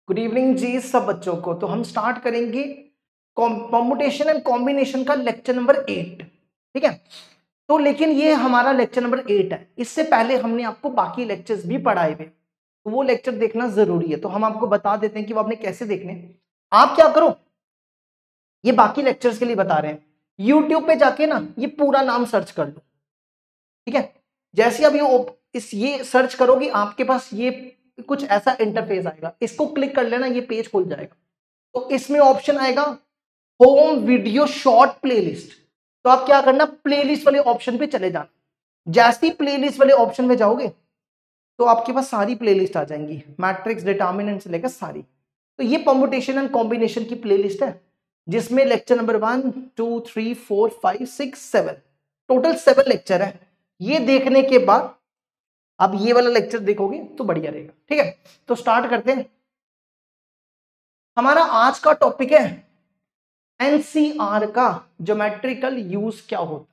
Good evening जी सब बच्चों को। तो हम स्टार्ट करेंगे कॉम्पिटिशन एंड कॉम्बिनेशन का लेक्चर नंबर 8। ठीक है, तो लेकिन ये हमारा लेक्चर नंबर 8 है। इससे पहले हमने आपको बाकी लेक्चर्स भी पढ़ाए हुए, तो वो लेक्चर देखना जरूरी है। तो हम आपको बता देते हैं कि वो आपने कैसे देखने। आप क्या करो, ये बाकी लेक्चर्स के लिए बता रहे हैं, यूट्यूब पे जाके ना ये पूरा नाम सर्च कर लो। ठीक है, जैसे अब ये सर्च करोगे आपके पास ये कुछ ऐसा इंटरफेस आएगा, इसको क्लिक कर लेना, ये पेज खुल जाएगा। तो इसमें ऑप्शन आएगा होम वीडियो शॉर्ट प्लेलिस्ट। तो आप क्या करना, प्लेलिस्ट वाले ऑप्शन पे चले जाना। जैसे ही प्लेलिस्ट वाले ऑप्शन में जाओगे तो आपके पास सारी प्लेलिस्ट आ जाएंगी, मैट्रिक्स डिटर्मिनेंट से लेकर सारी। तो ये परम्यूटेशन एंड कॉम्बिनेशन की प्लेलिस्ट है, जिसमें लेक्चर नंबर 1 2 3 4 5 6 7 टोटल 7 लेक्चर है। ये देखने के बाद अब ये वाला लेक्चर देखोगे तो बढ़िया रहेगा। ठीक है, तो स्टार्ट करते हैं। हमारा आज का टॉपिक है एनसीआर का ज्योमेट्रिकल यूज क्या होता है।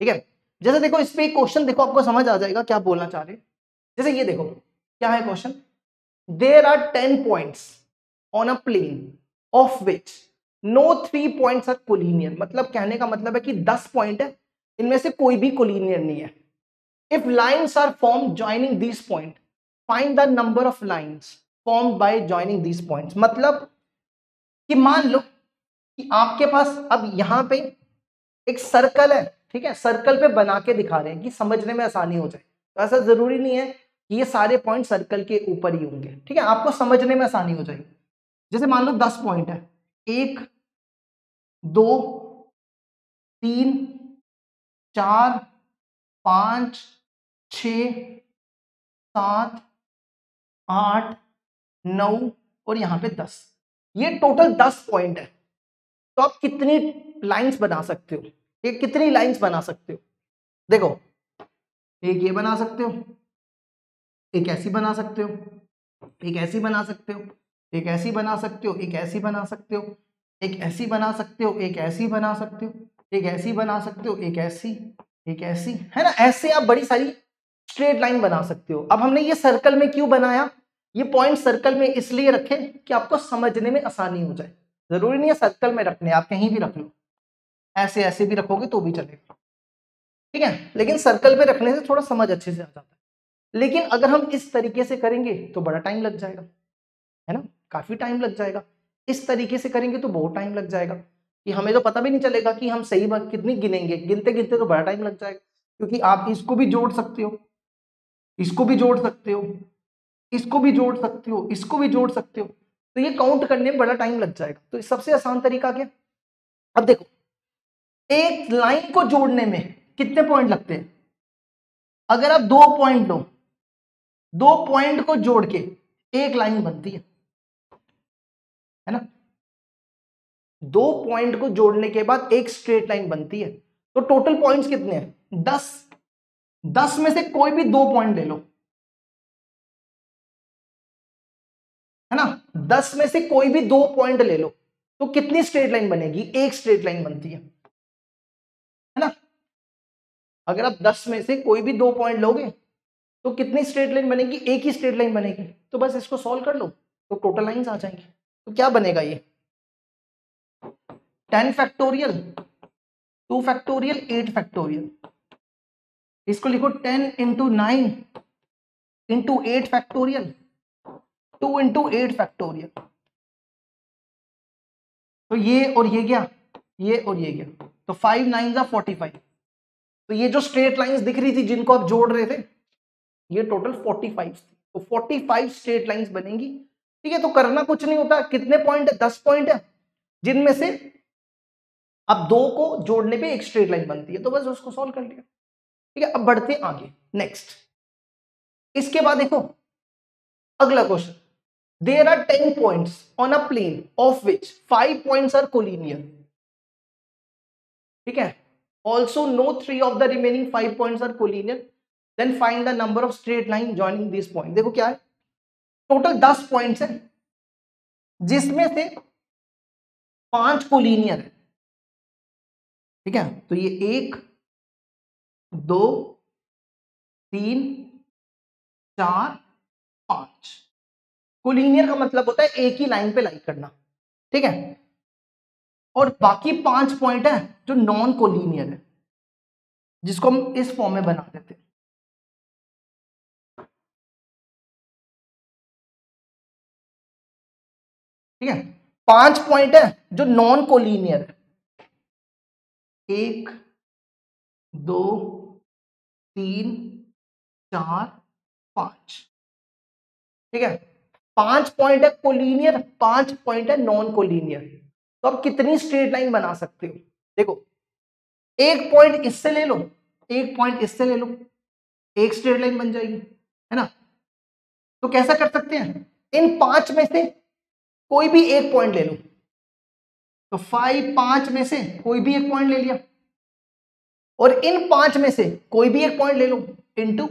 ठीक है, जैसे देखो इस पे एक क्वेश्चन देखो, आपको समझ आ जाएगा क्या बोलना चाह रहे हैं। जैसे ये देखो क्या है question, there are 10 points on a plane of which no 3 points are collinear. मतलब कहने का मतलब है कि 10 पॉइंट है, इनमें से कोई भी कोलिनियर नहीं है। If lines are form joining this point, find the number of lines form by joining this points. मतलब कि मान लो कि आपके पास अब यहां पे एक सर्कल है। ठीक है, सर्कल पे बना के दिखा रहे हैं कि समझने में आसानी हो जाए। तो ऐसा जरूरी नहीं है कि ये सारे पॉइंट सर्कल के ऊपर ही होंगे। ठीक है, आपको समझने में आसानी हो जाएगी। जैसे मान लो 10 पॉइंट है, 1 2 3 4 5 6 7 8 9 और यहां पे 10। ये टोटल 10 पॉइंट है। तो आप कितनी लाइंस बना सकते हो, ये कितनी लाइंस बना सकते हो। देखो, एक ये बना सकते हो, एक ऐसी बना सकते हो, एक ऐसी बना सकते हो, एक ऐसी बना सकते हो, एक ऐसी बना सकते हो, एक ऐसी बना सकते हो, एक ऐसी बना सकते हो, एक ऐसी बना सकते हो, एक ऐसी, है ना। ऐसे आप बड़ी सारी स्ट्रेट लाइन बना सकते हो। अब हमने ये सर्कल में क्यों बनाया, ये पॉइंट सर्कल में इसलिए रखे कि आपको समझने में आसानी हो जाए। जरूरी नहीं है सर्कल में रखने, आप कहीं भी रख लो, ऐसे ऐसे भी रखोगे तो भी चलेगा। ठीक है, लेकिन सर्कल पे रखने से थोड़ा समझ अच्छे से आ जाता है। लेकिन अगर हम इस तरीके से करेंगे तो बड़ा टाइम लग जाएगा, है ना, काफी टाइम लग जाएगा। इस तरीके से करेंगे तो बहुत टाइम लग जाएगा, कि हमें तो पता भी नहीं चलेगा कि हम सही बात कितनी गिनेंगे, गिनते गिनते तो बड़ा टाइम लग जाएगा। क्योंकि आप इसको भी जोड़ सकते हो, इसको भी जोड़ सकते हो, इसको भी जोड़ सकते हो, इसको भी जोड़ सकते हो। तो ये काउंट करने में बड़ा टाइम लग जाएगा। तो सबसे आसान तरीका क्या, अब देखो एक लाइन को जोड़ने में कितने पॉइंट लगते हैं। अगर आप 2 पॉइंट लो, 2 पॉइंट को जोड़ के एक लाइन बनती है ना। 2 पॉइंट को जोड़ने के बाद एक स्ट्रेट लाइन बनती है। तो टोटल पॉइंट्स कितने हैं, 10। 10 में से कोई भी 2 पॉइंट ले लो, है ना। 10 में से कोई भी 2 पॉइंट ले लो, तो कितनी स्ट्रेट लाइन बनेगी, एक स्ट्रेट लाइन बनती है ना। अगर आप 10 में से कोई भी 2 पॉइंट लोगे तो कितनी स्ट्रेट लाइन बनेगी, एक ही स्ट्रेट लाइन बनेगी। तो बस इसको सॉल्व कर लो तो टोटल लाइंस आ जाएंगी। तो क्या बनेगा ये 10 फैक्टोरियल, 2 फैक्टोरियल, 8 फैक्टोरियल। इसको लिखो 10 into 9 into 8 factorial, 2 into 8 factorial. तो ये और ये गया, ये और ये गया, तो 5 9 जा 45। तो ये जो स्ट्रेट लाइंस दिख रही थी जिनको आप जोड़ रहे थे, ये टोटल 45 थी। तो 45 स्ट्रेट लाइंस बनेंगी। ठीक है, तो करना कुछ नहीं होता, कितने पॉइंट है, 10 पॉइंट है, जिनमें से अब 2 को जोड़ने पे एक स्ट्रेट लाइन बनती है। तो बस उसको सॉल्व कर लिया। ठीक है, अब बढ़ते आगे नेक्स्ट। इसके बाद देखो अगला question, there are 10 points on a plane of which 5 points are collinear. ठीक है, also no 3 of the remaining 5 points are collinear, then find the number of straight line joining this point. देखो क्या है, total 10 points है, जिसमें से 5 collinear है। ठीक है, तो ये 1 2 3 4 5, कोलिनियर का मतलब होता है एक ही लाइन पे लाइक करना, ठीक है। और बाकी 5 पॉइंट है जो नॉन कोलिनियर है, जिसको हम इस फॉर्म में बना देते हैं, ठीक है। 5 पॉइंट है जो नॉन कोलिनियर है, 1 2 3 4 5, ठीक है। 5 पॉइंट है कोलिनियर, 5 पॉइंट है नॉन कोलिनियर। तो आप कितनी स्ट्रेट लाइन बना सकते हो, देखो एक पॉइंट इससे ले लो, एक पॉइंट इससे ले लो, एक स्ट्रेट लाइन बन जाएगी, है ना। तो कैसा कर सकते हैं, इन 5 में से कोई भी एक पॉइंट ले लो, तो 5 में से कोई भी एक पॉइंट ले लिया, और इन 5 में से कोई भी एक पॉइंट ले लो इंटू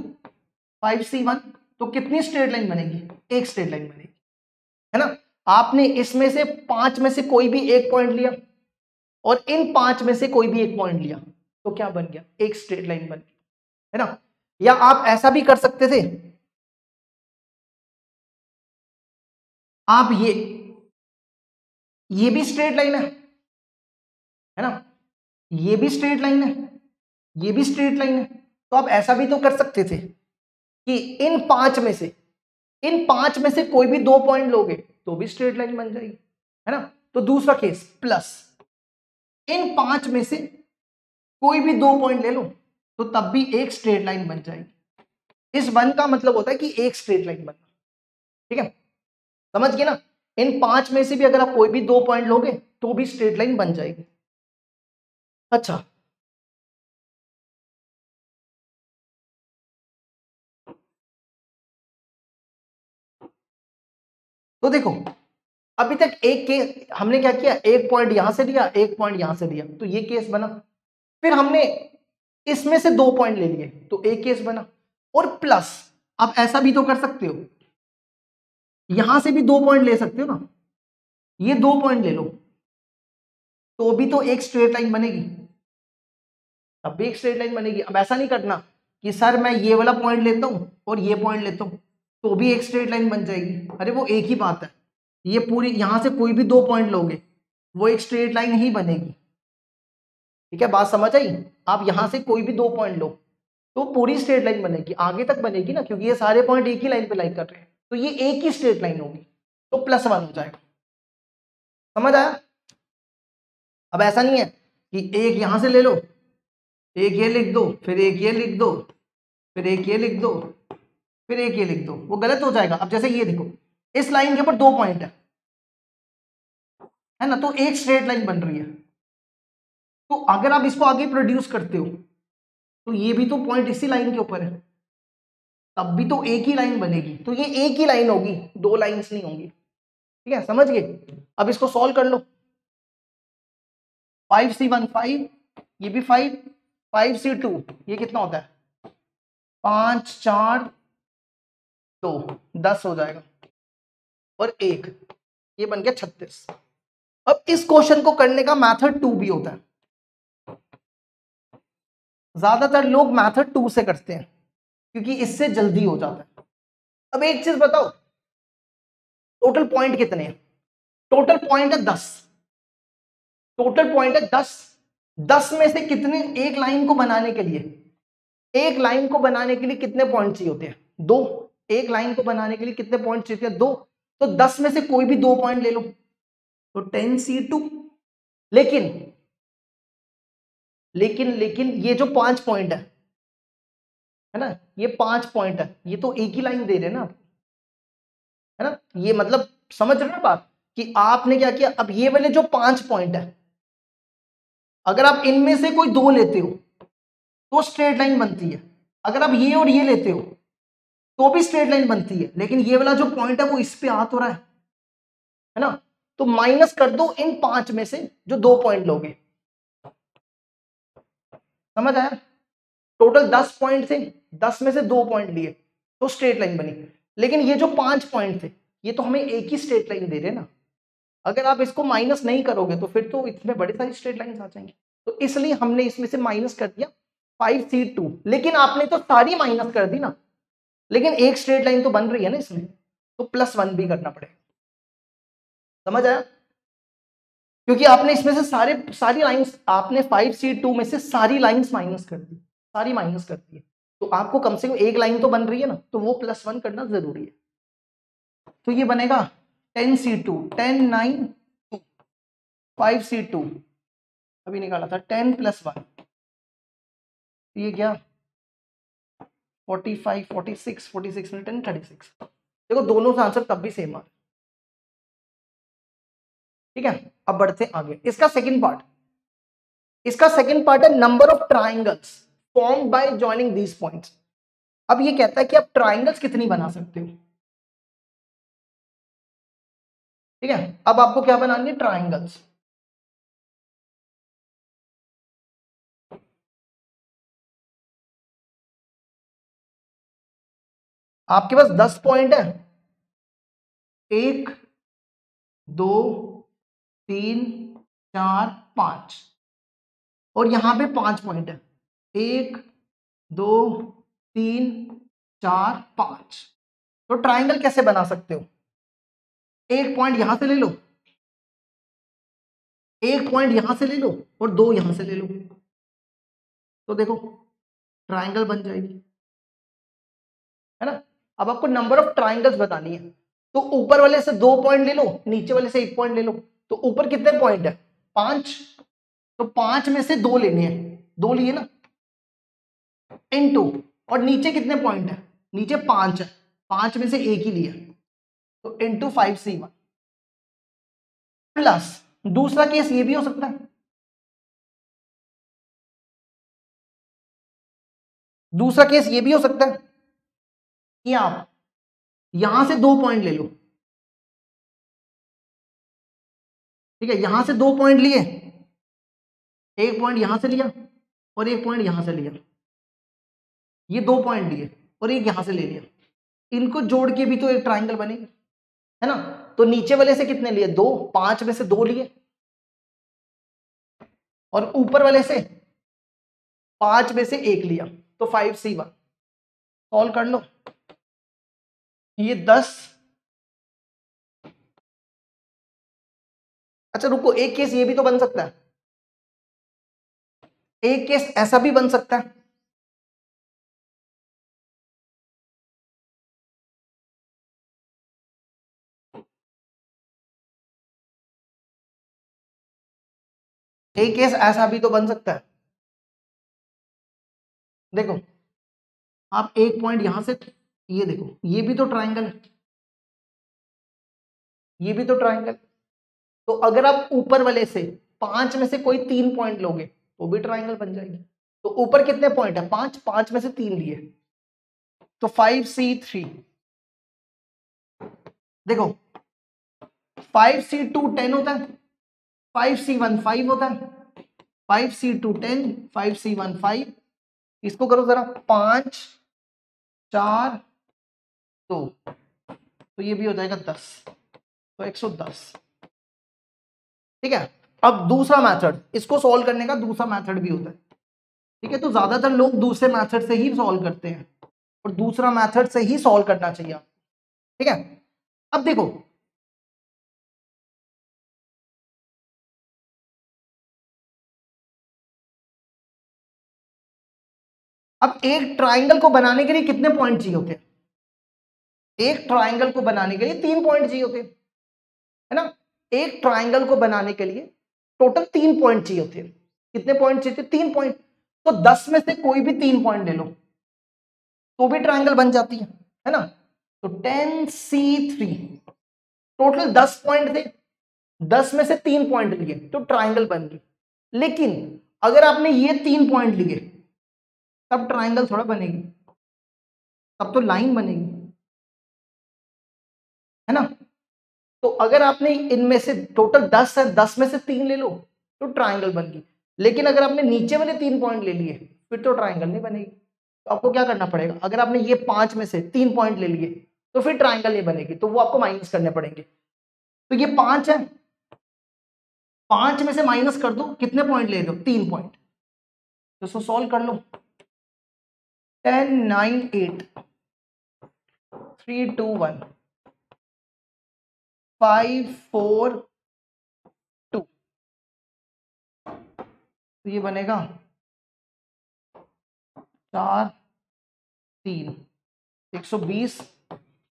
5C1, तो कितनी स्ट्रेट लाइन बनेगी, एक स्ट्रेट लाइन बनेगी, है ना। आपने इसमें से 5 में से कोई भी एक पॉइंट लिया और इन 5 में से कोई भी एक पॉइंट लिया, तो क्या बन गया, एक स्ट्रेट लाइन बन गई, है ना। या आप ऐसा भी कर सकते थे, आप ये भी स्ट्रेट लाइन है ना, ये भी स्ट्रेट लाइन है, ये भी स्ट्रेट लाइन है। तो आप ऐसा भी तो कर सकते थे कि इन 5 में से, इन 5 में से कोई भी 2 पॉइंट लोगे तो भी स्ट्रेट लाइन बन जाएगी, है ना। तो दूसरा केस प्लस, इन 5 में से कोई भी 2 पॉइंट ले लो तो तब भी एक स्ट्रेट लाइन बन जाएगी। इस 1 का मतलब होता है कि एक स्ट्रेट लाइन बनना, ठीक है, समझ गए ना। इन 5 में से भी अगर आप कोई भी 2 पॉइंट लोगे तो भी स्ट्रेट लाइन बन जाएगी। अच्छा, तो देखो अभी तक एक केस हमने क्या किया, एक पॉइंट यहां से लिया, एक पॉइंट यहां से लिया, तो ये केस बना। फिर हमने इसमें से 2 पॉइंट ले लिए तो एक केस बना। और प्लस आप ऐसा भी तो कर सकते हो, यहां से भी 2 पॉइंट ले सकते हो ना, ये 2 पॉइंट ले लो तो भी तो एक स्ट्रेट लाइन बनेगी, अब भी एक स्ट्रेट लाइन बनेगी। अब ऐसा नहीं करना कि सर मैं ये वाला पॉइंट लेता हूं और ये पॉइंट लेता हूं तो भी एक स्ट्रेट लाइन बन जाएगी, अरे वो एक ही बात है। ये पूरी यहां से कोई भी 2 पॉइंट लोगे वो एक स्ट्रेट लाइन ही बनेगी, ठीक है, बात समझ आई। आप यहां से कोई भी 2 पॉइंट लो तो पूरी स्ट्रेट लाइन बनेगी, आगे तक बनेगी ना, क्योंकि ये सारे पॉइंट एक ही लाइन पे लाइन कर रहे हैं, तो ये एक ही स्ट्रेट लाइन होगी, तो +1 हो जाएगा। समझ आया। अब ऐसा नहीं है कि एक यहां से ले लो, एक ये लिख दो, फिर एक ये लिख दो, फिर एक ये लिख दो, फिर एक ये लिख दो, वो गलत हो जाएगा। अब जैसे ये देखो, इस लाइन के ऊपर 2 पॉइंट है ना, तो एक स्ट्रेट लाइन बन रही है। तो अगर आप इसको आगे प्रोड्यूस करते हो तो ये भी तो पॉइंट इसी लाइन के ऊपर है, तब भी तो एक ही लाइन बनेगी, तो ये एक ही लाइन होगी, 2 लाइंस नहीं होंगी, ठीक है, समझ गए। अब इसको सॉल्व कर लो, 5C1 5, ये भी 5, 5C2 ये कितना होता है 5 4 2, 10 हो जाएगा, और 1 ये बन गया 36। अब इस क्वेश्चन को करने का मेथड 2 भी होता है, ज्यादातर लोग मेथड 2 से करते हैं क्योंकि इससे जल्दी हो जाता है। अब एक चीज बताओ, टोटल पॉइंट कितने हैं, टोटल पॉइंट है 10, टोटल पॉइंट है 10, 10 में से कितने, एक लाइन को बनाने के लिए, एक लाइन को बनाने के लिए कितने पॉइंट चाहिए होते हैं 2, एक लाइन को बनाने के लिए कितने पॉइंट चाहिए होते हैं 2, तो 10 में से कोई भी 2 पॉइंट ले लो तो 10C2। लेकिन लेकिन लेकिन ये जो 5 पॉइंट है ना, ये 5 पॉइंट है, ये तो एक ही लाइन दे रहे हैं ना, है ना, ये मतलब समझ रहे हो ना बात, कि आपने क्या किया, अब ये वाले जो 5 पॉइंट है अगर आप इनमें से कोई 2 लेते हो तो स्ट्रेट लाइन बनती है, अगर आप ये और ये लेते हो तो भी स्ट्रेट लाइन बनती है, लेकिन ये वाला जो पॉइंट है वो इस पे आ तो रहा है ना, तो माइनस कर दो इन 5 में से जो 2 पॉइंट लोगे। समझ आया, टोटल 10 पॉइंट थे, 10 में से 2 पॉइंट लिए तो स्ट्रेट लाइन बनी, लेकिन ये जो 5 पॉइंट थे ये तो हमें एक ही स्ट्रेट लाइन दे रहे ना, अगर आप इसको माइनस नहीं करोगे तो फिर तो इसमें बड़ी सारी स्ट्रेट लाइंस आ जाएंगी, तो इसलिए हमने इसमें से माइनस कर दिया 5C2, लेकिन आपने तो सारी माइनस कर दी ना, लेकिन एक स्ट्रेट लाइन तो बन रही है ना इसमें, तो +1 भी करना पड़ेगा। समझ आया? क्योंकि आपने इसमें से सारी लाइंस, आपने 5C2 में से सारी लाइंस माइनस कर दी, सारी माइनस कर दी, तो आपको कम से कम एक लाइन तो बन रही है ना, तो वो +1 करना जरूरी है। तो ये बनेगा 10C2, 10 9 2, 5C2 अभी निकाला था, 10 + 1, ये क्या 45 46 46 में 10 36। देखो दोनों का आंसर तब भी सेम आ, ठीक है। अब बढ़ते आगे, इसका सेकंड पार्ट, इसका सेकंड पार्ट है number of triangles form by joining these points. अब ये कहता है कि आप ट्राइंगल्स कितनी बना सकते हो, ठीक है। अब आपको क्या बनानी है, ट्राइंगल्स। आपके पास 10 पॉइंट है, 1 2 3 4 5, और यहां पे 5 पॉइंट है, 1 2 3 4 5। तो ट्राइंगल कैसे बना सकते हो, एक पॉइंट यहां से ले लो, एक पॉइंट यहां से ले लो, और 2 यहां से ले लो, तो देखो ट्राइंगल बन जाएगी, है ना। अब आपको नंबर ऑफ ट्राइंगल्स बतानी है, तो ऊपर वाले से 2 पॉइंट ले लो, नीचे वाले से 1 पॉइंट ले लो। तो ऊपर कितने पॉइंट है, 5, तो 5 में से 2 लेने हैं, 2 लिए ना, इनटू, और नीचे कितने पॉइंट है, नीचे 5 है, 5 में से 1 ही लिया, तो इनटू 5C1 प्लस, दूसरा केस ये भी हो सकता है, दूसरा केस ये भी हो सकता है कि आप यहां से 2 पॉइंट ले लो, ठीक है, यहां से 2 पॉइंट लिए, एक पॉइंट यहां से लिया और एक पॉइंट यहां से लिया, ये 2 पॉइंट लिए और एक यहां से ले लिया, इनको जोड़ के भी तो एक ट्राइंगल बनेगी, है ना। तो नीचे वाले से कितने लिए, 2, 5 में से 2 लिए, और ऊपर वाले से 5 में से 1 लिया, तो 5C1। सॉल्व कर लो, ये 10। अच्छा रुको, एक केस ये भी तो बन सकता है, एक केस ऐसा भी बन सकता है, एक केस ऐसा भी तो बन सकता है। देखो आप एक पॉइंट यहां से, ये देखो ये भी तो ट्राइंगल है, ये भी तो ट्राइंगल, तो अगर आप ऊपर वाले से 5 में से कोई 3 पॉइंट लोगे तो भी ट्राइंगल बन जाएगी। तो ऊपर कितने पॉइंट है, 5, 5 में से 3 लिए, तो 5C3। देखो 5C2 10 होता है, 5C1 5 होता है, 5C2 10, 5C1 5, इसको करो जरा, 5 4 2, तो ये भी हो जाएगा 10, तो 110, ठीक है। अब दूसरा मेथड, इसको सॉल्व करने का दूसरा मेथड भी होता है, ठीक है। तो ज्यादातर लोग दूसरे मेथड से ही सॉल्व करते हैं, और दूसरा मेथड से ही सॉल्व करना चाहिए, ठीक है। अब देखो अब एक ट्राइंगल को बनाने के लिए कितने पॉइंट चाहिए होते हैं, एक ट्राइंगल को बनाने के लिए 3 पॉइंट चाहिए होते हैं, है ना। एक ट्राइंगल को बनाने के लिए टोटल 3 पॉइंट चाहिए होते हैं, कितने पॉइंट चाहिए, 3 पॉइंट। तो 10 में से कोई भी 3 पॉइंट ले लो तो भी ट्राइंगल बन जाती है ना। तो 10C3, टोटल 10 पॉइंट थे, 10 में से 3 पॉइंट लिए तो ट्राइंगल बन गई। लेकिन अगर आपने ये 3 पॉइंट लिए तब ट्राइंगल थोड़ा बनेगी, तब तो लाइन बनेगी, है ना। तो अगर आपने इनमें से टोटल 10 है, 10 में से 3 ले लो तो ट्राइंगल बन गई। लेकिन अगर आपने नीचे वाले 3 पॉइंट ले लिए फिर तो ट्राइंगल नहीं बनेगी। तो आपको क्या करना पड़ेगा, अगर आपने ये 5 में से 3 पॉइंट ले लिए तो फिर ट्राइंगल नहीं बनेगी, तो वो आपको माइनस करने पड़ेंगे। तो ये 5 है, 5 में से माइनस कर दो, कितने पॉइंट ले रहे हो, 3 पॉइंट, तो इसको सॉल्व कर लो। 10 9 8 3 2 1, 5 4 2, तो ये बनेगा 4 3, 120,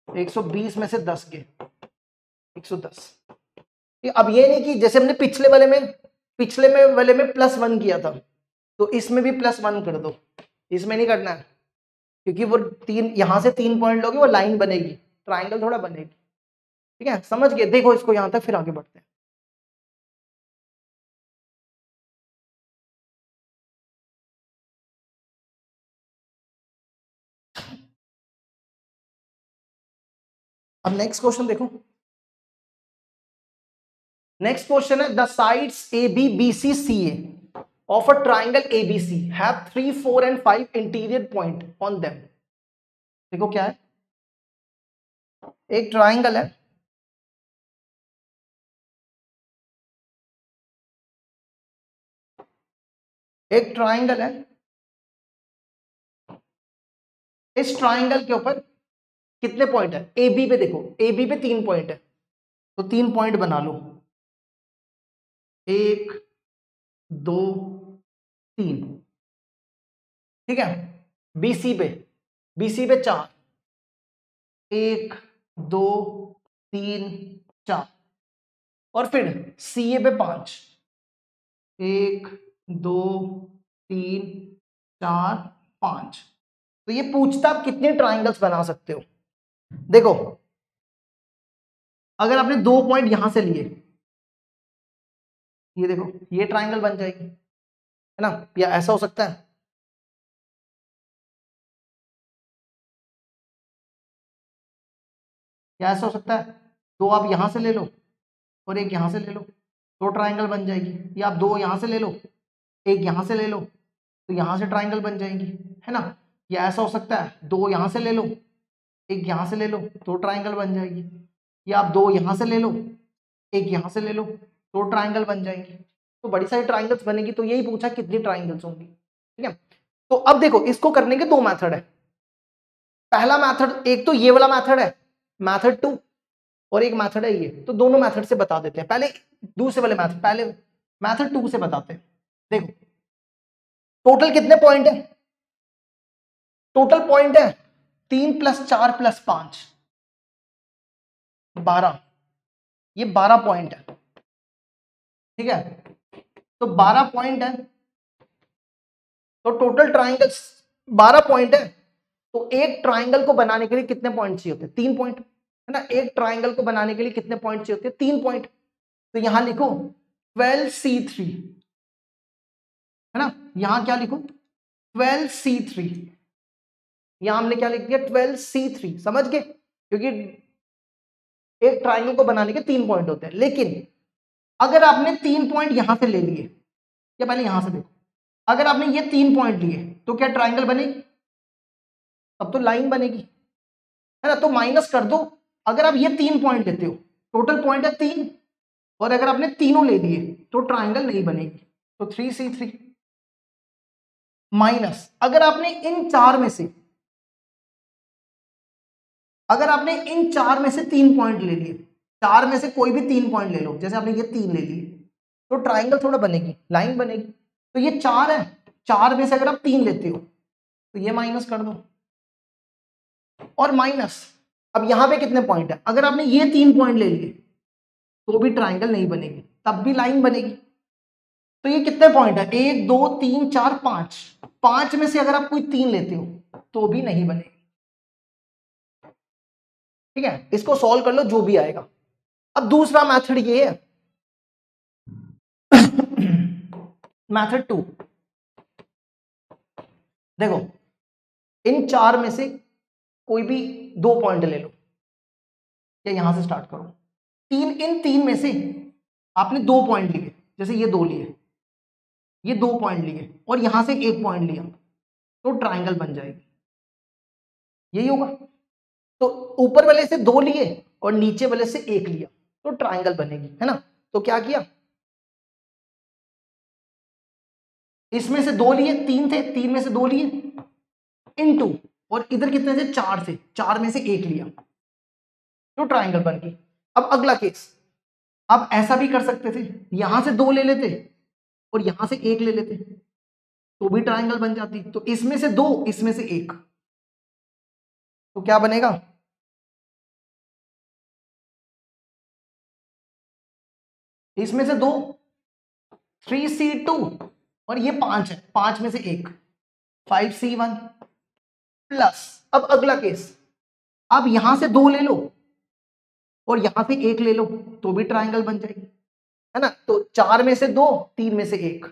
120 में से 10 गए 110। अब ये नहीं कि जैसे हमने पिछले वाले में +1 किया था, तो इसमें भी +1 कर दो, इसमें नहीं करना है, क्योंकि वो यहां से 3 पॉइंट लोगे, वो लाइन बनेगी, ट्राइंगल थोड़ा बनेगी। ठीक है, समझ गए? देखो इसको यहां तक, फिर आगे बढ़ते हैं। अब नेक्स्ट क्वेश्चन देखो। नेक्स्ट क्वेश्चन है, the sides AB BC CA of a triangle ABC have 3 4 and 5 interior point on them। देखो क्या है, एक ट्राइंगल है, एक ट्राइंगल है, इस ट्राइंगल के ऊपर कितने पॉइंट है? AB पे देखो, AB पे 3 पॉइंट है, तो 3 पॉइंट बना लो, 1 2 3। ठीक है, BC पे 4, 1 2 3 4, और फिर CA पे 5, 1 2 3 4 5। तो ये पूछता आप कितने ट्राइंगल्स बना सकते हो। देखो, अगर आपने 2 पॉइंट यहां से लिए, ये देखो, ये ट्राइंगल बन जाएगी, है ना, या ऐसा हो सकता है, या ऐसा हो सकता है, 2 आप यहां से ले लो और एक यहां से ले लो, 2 ट्राइंगल बन जाएगी, या आप 2 यहां से ले लो, एक यहां से ले लो, तो यहां से ट्राइंगल बन जाएंगी, है ना। या ऐसा हो सकता है, 2 यहां से ले लो, एक यहां से ले लो, 2 ट्राइंगल बन जाएगी, या आप 2 यहां से ले लो, एक यहां से ले लो, 2 ट्राइंगल बन जाएंगी। तो बड़ी सारी ट्राइंगल्स बनेगी, तो यही पूछा कितनी ट्राइंगल्स होंगी। ठीक है, तो अब देखो, इसको करने के 2 मेथड है। पहला मेथड, एक तो ये वाला मेथड है, मेथड 2, और एक मेथड है ये, तो दोनों मेथड से बता देते हैं। पहले दूसरे वाले मेथड, पहले मेथड 2 से बताते हैं। देखो, टोटल कितने पॉइंट है? टोटल पॉइंट है 3 + 4 + 5 12, ये 12 पॉइंट है। ठीक है, तो 12 पॉइंट है, तो टोटल ट्राइंगल्स 12 पॉइंट है, तो एक ट्राइंगल को बनाने के लिए कितने पॉइंट चाहिए होते हैं? 3 पॉइंट, है ना। एक ट्राइंगल को बनाने के लिए कितने पॉइंट चाहिए होते हैं? 3 पॉइंट। तो यहां लिखो 12C3, है ना, यहां क्या लिखो? 12C3, यहां हमने क्या लिख दिया? 12C3, समझ गए? क्योंकि एक ट्राइंगल को बनाने के 3 पॉइंट होते हैं। लेकिन अगर आपने 3 पॉइंट यहां से ले लिए, या पहले यहां से देखो, अगर आपने ये 3 पॉइंट लिए, तो क्या ट्राइंगल बनेगी? अब तो लाइन बनेगी, है ना। तो माइनस कर दो, अगर आप ये 3 पॉइंट लेते हो, टोटल पॉइंट है 3, और अगर आपने तीनों ले लिए तो ट्राइंगल नहीं बनेगी, तो 3C3। माइनस, अगर आपने इन 4 में से, अगर आपने इन 4 में से 3 पॉइंट ले लिए, 4 में से कोई भी 3 पॉइंट ले लो, जैसे आपने ये 3 ले लिए, तो ट्राइंगल थोड़ा बनेगी, लाइन बनेगी। तो ये 4 है, 4 में से अगर आप 3 लेते हो, तो ये माइनस कर दो, और माइनस, अब यहां पे कितने पॉइंट है? अगर आपने ये 3 पॉइंट ले लिए, तो भी ट्राइंगल नहीं बनेगी, तब भी लाइन बनेगी। तो ये कितने पॉइंट है? 1 2 3 4 5, 5 में से अगर आप कोई 3 लेते हो, तो भी नहीं बनेगी। ठीक है, इसको सॉल्व कर लो, जो भी आएगा। अब दूसरा मेथड ये है, मेथड 2। देखो, इन 4 में से कोई भी 2 पॉइंट ले लो, या यहां से स्टार्ट करो, इन 3 में से आपने 2 पॉइंट लिए, जैसे ये 2 लिए, ये 2 पॉइंट लिए, और यहां से 1 पॉइंट लिया, तो ट्राइंगल बन जाएगी, यही होगा। तो ऊपर वाले से 2 लिए और नीचे वाले से 1 लिया, तो ट्राइंगल बनेगी, है ना। तो क्या किया, इसमें से 2 लिए, 3 थे, 3 में से 2 लिए, इनटू, और इधर कितने थे? 4 थे, 4 में से 1 लिया, तो ट्राइंगल बन गई। अब अगला केस, आप ऐसा भी कर सकते थे, यहां से 2 ले लेते और यहां से 1 ले लेते, तो भी ट्रायंगल बन जाती। तो इसमें से 2, इसमें से 1, तो क्या बनेगा? इसमें से 2 3C2 और ये 5 है, 5 में से 1 5C1 प्लस, अब अगला केस, आप यहां से 2 ले लो और यहां से 1 ले लो, तो भी ट्रायंगल बन जाएगी, है ना। तो 4 में से 2, 3 में से 1,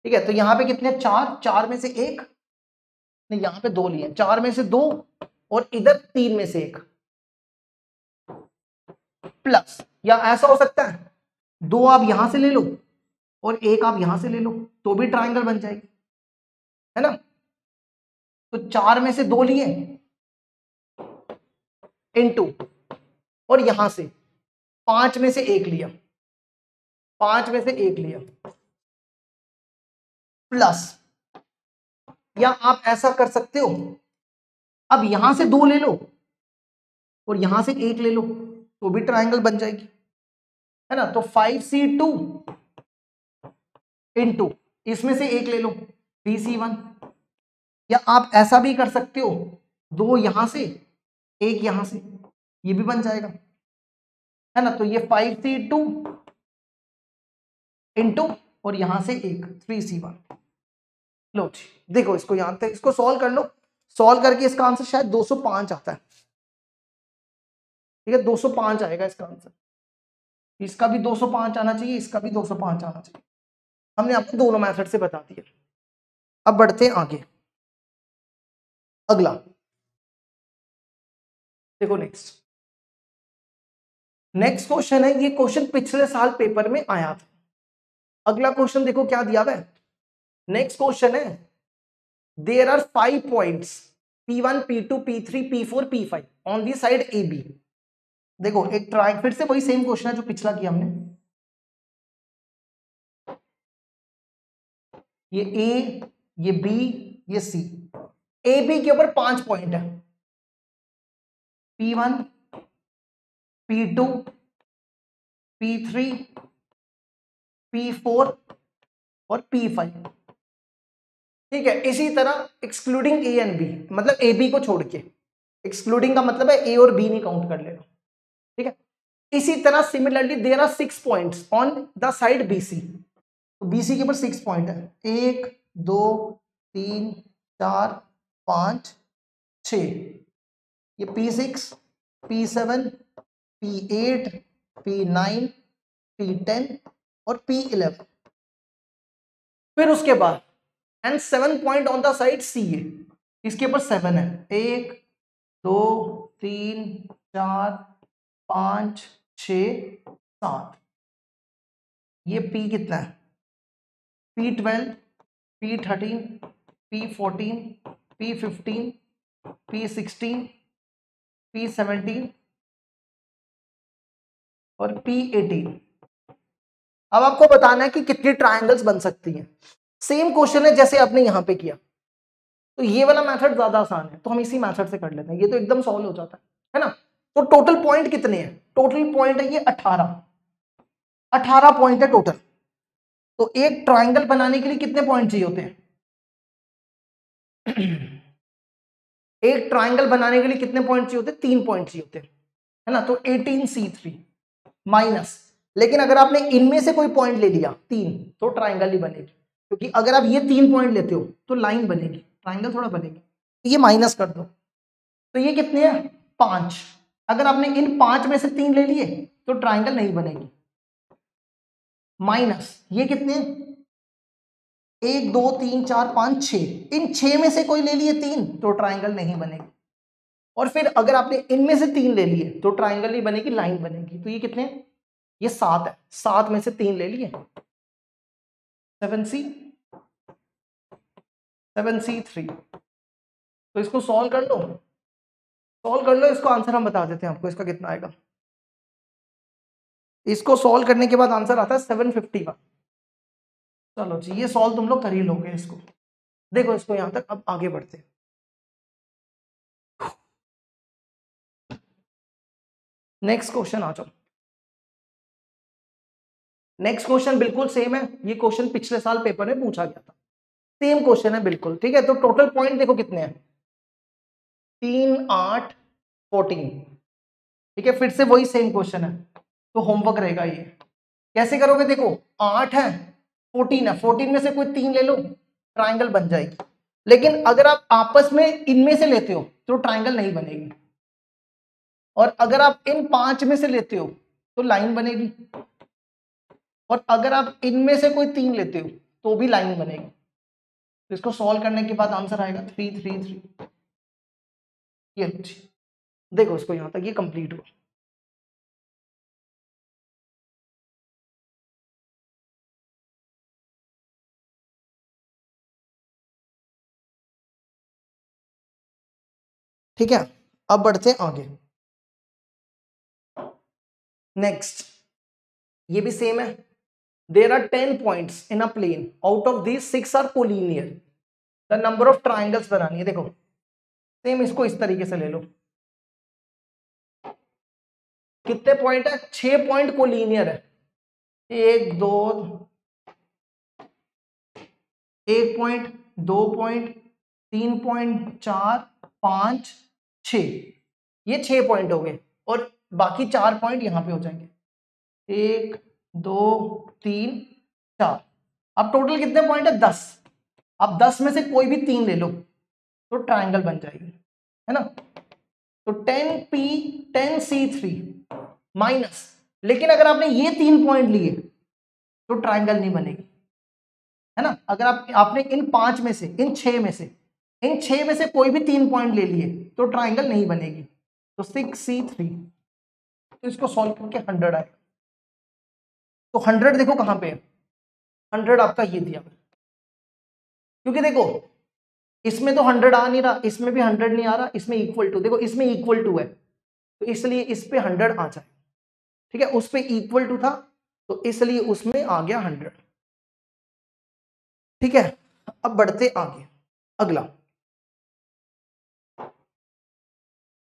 ठीक है। तो यहां पे कितने? 4, 4 में से 1, नहीं यहां पे 2 लिए, 4 में से 2 और इधर 3 में से 1 प्लस, या ऐसा हो सकता है 2 आप यहां से ले लो और 1 आप यहां से ले लो, तो भी ट्रायंगल बन जाएगी, है ना। तो 4 में से 2 लिए इनटू, और यहां से 5 में से 1 लिया, 5 में से 1 लिया प्लस, या आप ऐसा कर सकते हो, अब यहां से 2 ले लो और यहां से 1 ले लो, तो भी ट्रायंगल बन जाएगी, है ना। तो 5C2 इनटू, इसमें से 1 ले लो 3C1, या आप ऐसा भी कर सकते हो, 2 यहां से 1 यहां से, ये भी बन जाएगा, है ना। तो ये 5C2 इनटू और यहां से 1 3C1। लो जी, देखो इसको यहां तक, इसको सॉल्व कर लो, सॉल्व करके इसका आंसर शायद 205 आता है, ठीक है। 205 आएगा इसका आंसर, इसका भी 205 आना चाहिए, इसका भी 205 आना चाहिए। हमने आपको दोनों मेथड से बता दिया। अब बढ़ते हैं आगे, अगला देखो, नेक्स्ट क्वेश्चन है, ये क्वेश्चन पिछले साल पेपर में आया था। अगला क्वेश्चन देखो क्या दिया हुआ है, नेक्स्ट क्वेश्चन है, there are 5 points P1 P2 P3 P4 P5 on the side AB। देखो एक ट्राई, फिर से वही सेम क्वेश्चन है जो पिछला किया हमने, ये A, ये B, ये C, AB के ऊपर 5 पॉइंट है, P1 P2 P3 P4 और P5, ठीक है। इसी तरह एक्सक्लूडिंग A एंड B, मतलब AB को छोड़ के, एक्सक्लूडिंग का मतलब है A और B नहीं काउंट कर लेना, ठीक है। इसी तरह similarly there are 6 points on the side BC, तो BC के ऊपर 6 पॉइंट है, 1 2 3 4 5 6, ये P6 P7 P8 P9 P10 और P11, फिर उसके बाद and 7 point on the side CA, इसके ऊपर 7 है, 1 2 3 4 5 6 7, ये P कितना है, P12 P13 P14 P15 P16 P17 और P18। अब आपको बताना है कि कितनी ट्रायंगल्स बन सकती हैं। सेम क्वेश्चन है जैसे आपने यहां पे किया, तो ये वाला मेथड ज्यादा आसान है, तो हम इसी मेथड से कर लेते हैं, ये तो एकदम सॉल्व हो जाता है ना। तो टोटल पॉइंट कितने हैं? टोटल पॉइंट है ये 18 पॉइंट है टोटल। तो एक ट्रायंगल बनाने के लिए कितने पॉइंट चाहिए होते हैं? एक ट्रायंगल बनाने के लिए कितने पॉइंट चाहिए होते हैं? 3 पॉइंट चाहिए होते हैं, है ना। तो 18C3 माइनस, लेकिन अगर आपने इनमें से कोई पॉइंट ले लिया 3, तो ट्रायंगल ही बनेगी, क्योंकि अगर आप ये 3 पॉइंट लेते हो तो लाइन बनेगी, ट्रायंगल थोड़ा बनेगी। ये माइनस कर दो, तो ये कितने हैं? 5। अगर आपने इन 5 में से 3 ले लिए तो ट्रायंगल नहीं बनेगी, माइनस ये कितने? 1 2 3 4 5 6, इन 6 में से कोई ले लिए 3 तो ट्रायंगल नहीं बनेगी। और फिर अगर आपने इनमें से 3 ले लिए तो ट्रायंगल नहीं बनेगी, लाइन बनेगी। तो ये कितने? ये 7 है, 7 में से 3 ले लिए, 7C3। तो इसको सॉल्व कर लो, इसको आंसर हम बता देते हैं आपको, इसका कितना आएगा। इसको सॉल्व करने के बाद आंसर आता है 751। चलो जी, ये सॉल्व तुम लोग कर ही लोगे इसको। देखो इसको यहां तक, अब आगे बढ़ते हैं। नेक्स्ट क्वेश्चन आ जाओ। नेक्स्ट क्वेश्चन बिल्कुल सेम है, ये क्वेश्चन पिछले साल पेपर में पूछा गया था, सेम क्वेश्चन है बिल्कुल, ठीक है। तो टोटल पॉइंट देखो कितने हैं, 3 8 14, ठीक है। फिर से वही सेम क्वेश्चन है, तो होमवर्क रहेगा ये। कैसे करोगे, देखो 8 है 14 है, 14 में से कोई 3 ले लो, ट्राइंगल बन जाएगी। लेकिन अगर आप आपस में इनमें से लेते हो तो ट्राइंगल नहीं बनेगी, और अगर आप इन 5 में से लेते हो तो लाइन बनेगी, और अगर आप इनमें से कोई 3 लेते हो तो भी लाइन बनेगी। तो इसको सॉल्व करने के बाद आंसर आएगा 3 3 3। ये देखो इसको यहां तक ये कंप्लीट हुआ। ठीक है, अब बढ़ते हैं आगे। नेक्स्ट ये भी सेम है। There are 10 points in a plane, out of these 6 are collinear, the number of triangles बनानी है। देखो सेम इसको इस तरीके से ले लो, कितने पॉइंट है, 6 पॉइंट कोलिनियर है, 1 2 1 पॉइंट 2 पॉइंट 3 पॉइंट 4 5 6, ये 6 पॉइंट हो गए, और बाकी 4 पॉइंट यहां पे हो जाएंगे, 1 2 3 4। अब टोटल कितने पॉइंट है, 10। अब 10 में से कोई भी 3 ले लो तो ट्राइंगल बन जाएगी, है ना। तो 10p 10c3 माइनस, लेकिन अगर आपने ये 3 पॉइंट लिए तो ट्राइंगल नहीं बनेगी, है ना। अगर आपने इन 5 में से, इन 6 में से, इन 6 में से कोई भी 3 पॉइंट ले लिए तो ट्राइंगल नहीं बनेगी। तो 6c3, तो इसको सॉल्व करके 100 आएगा। तो 100 देखो कहां पे है, 100 आपका ये दिया, क्योंकि देखो इसमें तो 100 आ नहीं रहा, इसमें भी 100 नहीं आ रहा, इसमें इक्वल टू, देखो इसमें इक्वल टू है तो इसलिए इस पे 100 आ जाए, ठीक है। उस पे इक्वल टू था तो इसलिए उसमें आ गया 100, ठीक है। अब बढ़ते आगे, अगला,